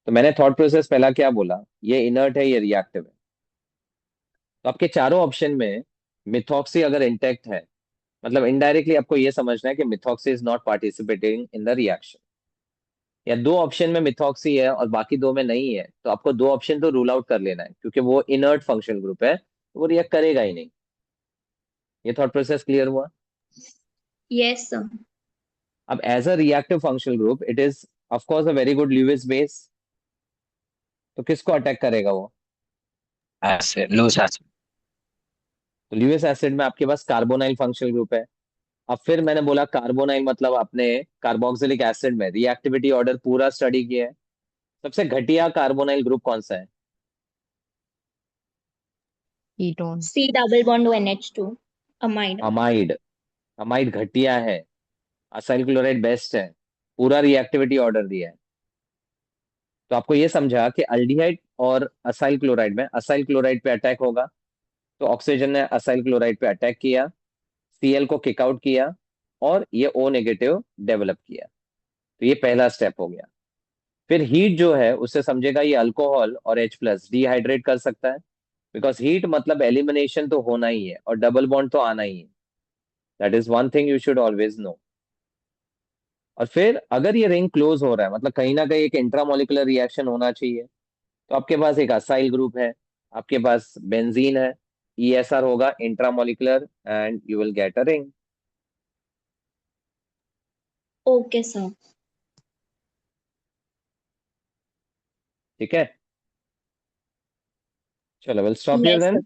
तो मैंने थॉट प्रोसेस पहला क्या बोला, ये इनर्ट है, ये रिएक्टिव है। तो आपके चारों ऑप्शन में मिथॉक्सी अगर इंटेक्ट है, मतलब इनडायरेक्टली आपको ये समझना है कि methoxy is not participating in the reaction, या दो ऑप्शन में मिथॉक्सी है और बाकी दो में नहीं है, तो आपको दो ऑप्शन तो रूल आउट कर लेना है, क्योंकि वो इनर्ट फंक्शनल ग्रुप है, तो वो रिएक्ट करेगा ही नहीं। ये थॉट प्रोसेस क्लियर हुआ? Yes, sir. अब as a reactive functional group it is of course a very good Lewis base, तो किसको अटैक करेगा वो? Acid, loose acid. तो ल्यूइस एसिड में आपके पास कार्बोनाइल फंक्शनल ग्रुप है। अब फिर मैंने बोला कार्बोनाइल मतलब आपने कार्बोक्सिलिक एसिड में रिएक्टिविटी ऑर्डर पूरा स्टडी किया है। सबसे घटिया कार्बोनाइल ग्रुप कौन सा है? Ketone. C double bond ONH2, amide. Amide. Amide घटिया है, असाइल क्लोराइड बेस्ट है। पूरा रिएक्टिविटी ऑर्डर दिया है। तो आपको ये समझा कि अल्डिहाइड और असाइल क्लोराइड में असाइल क्लोराइड पे अटैक होगा, तो ऑक्सीजन ने असाइल क्लोराइड पे अटैक किया, Cl को किक आउट किया और ये O नेगेटिव डेवलप किया। तो ये पहला स्टेप हो गया। फिर हीट जो है उससे समझेगा ये अल्कोहल और H प्लस डिहाइड्रेट कर सकता है, बिकॉज हीट मतलब एलिमिनेशन तो होना ही है और डबल बॉन्ड तो आना ही है। That is one thing you should always no. और फिर अगर ये रिंग क्लोज हो रहा है मतलब कहीं ना कहीं एक इंट्रामोलिकुलर रिएक्शन होना चाहिए, तो आपके पास एक असाइल ग्रुप है, आपके पास बेंजीन है, ESR होगा intramolecular and you will get a ring. Okay, sir. ठीक है, चलो will stop here Yes, then. sir.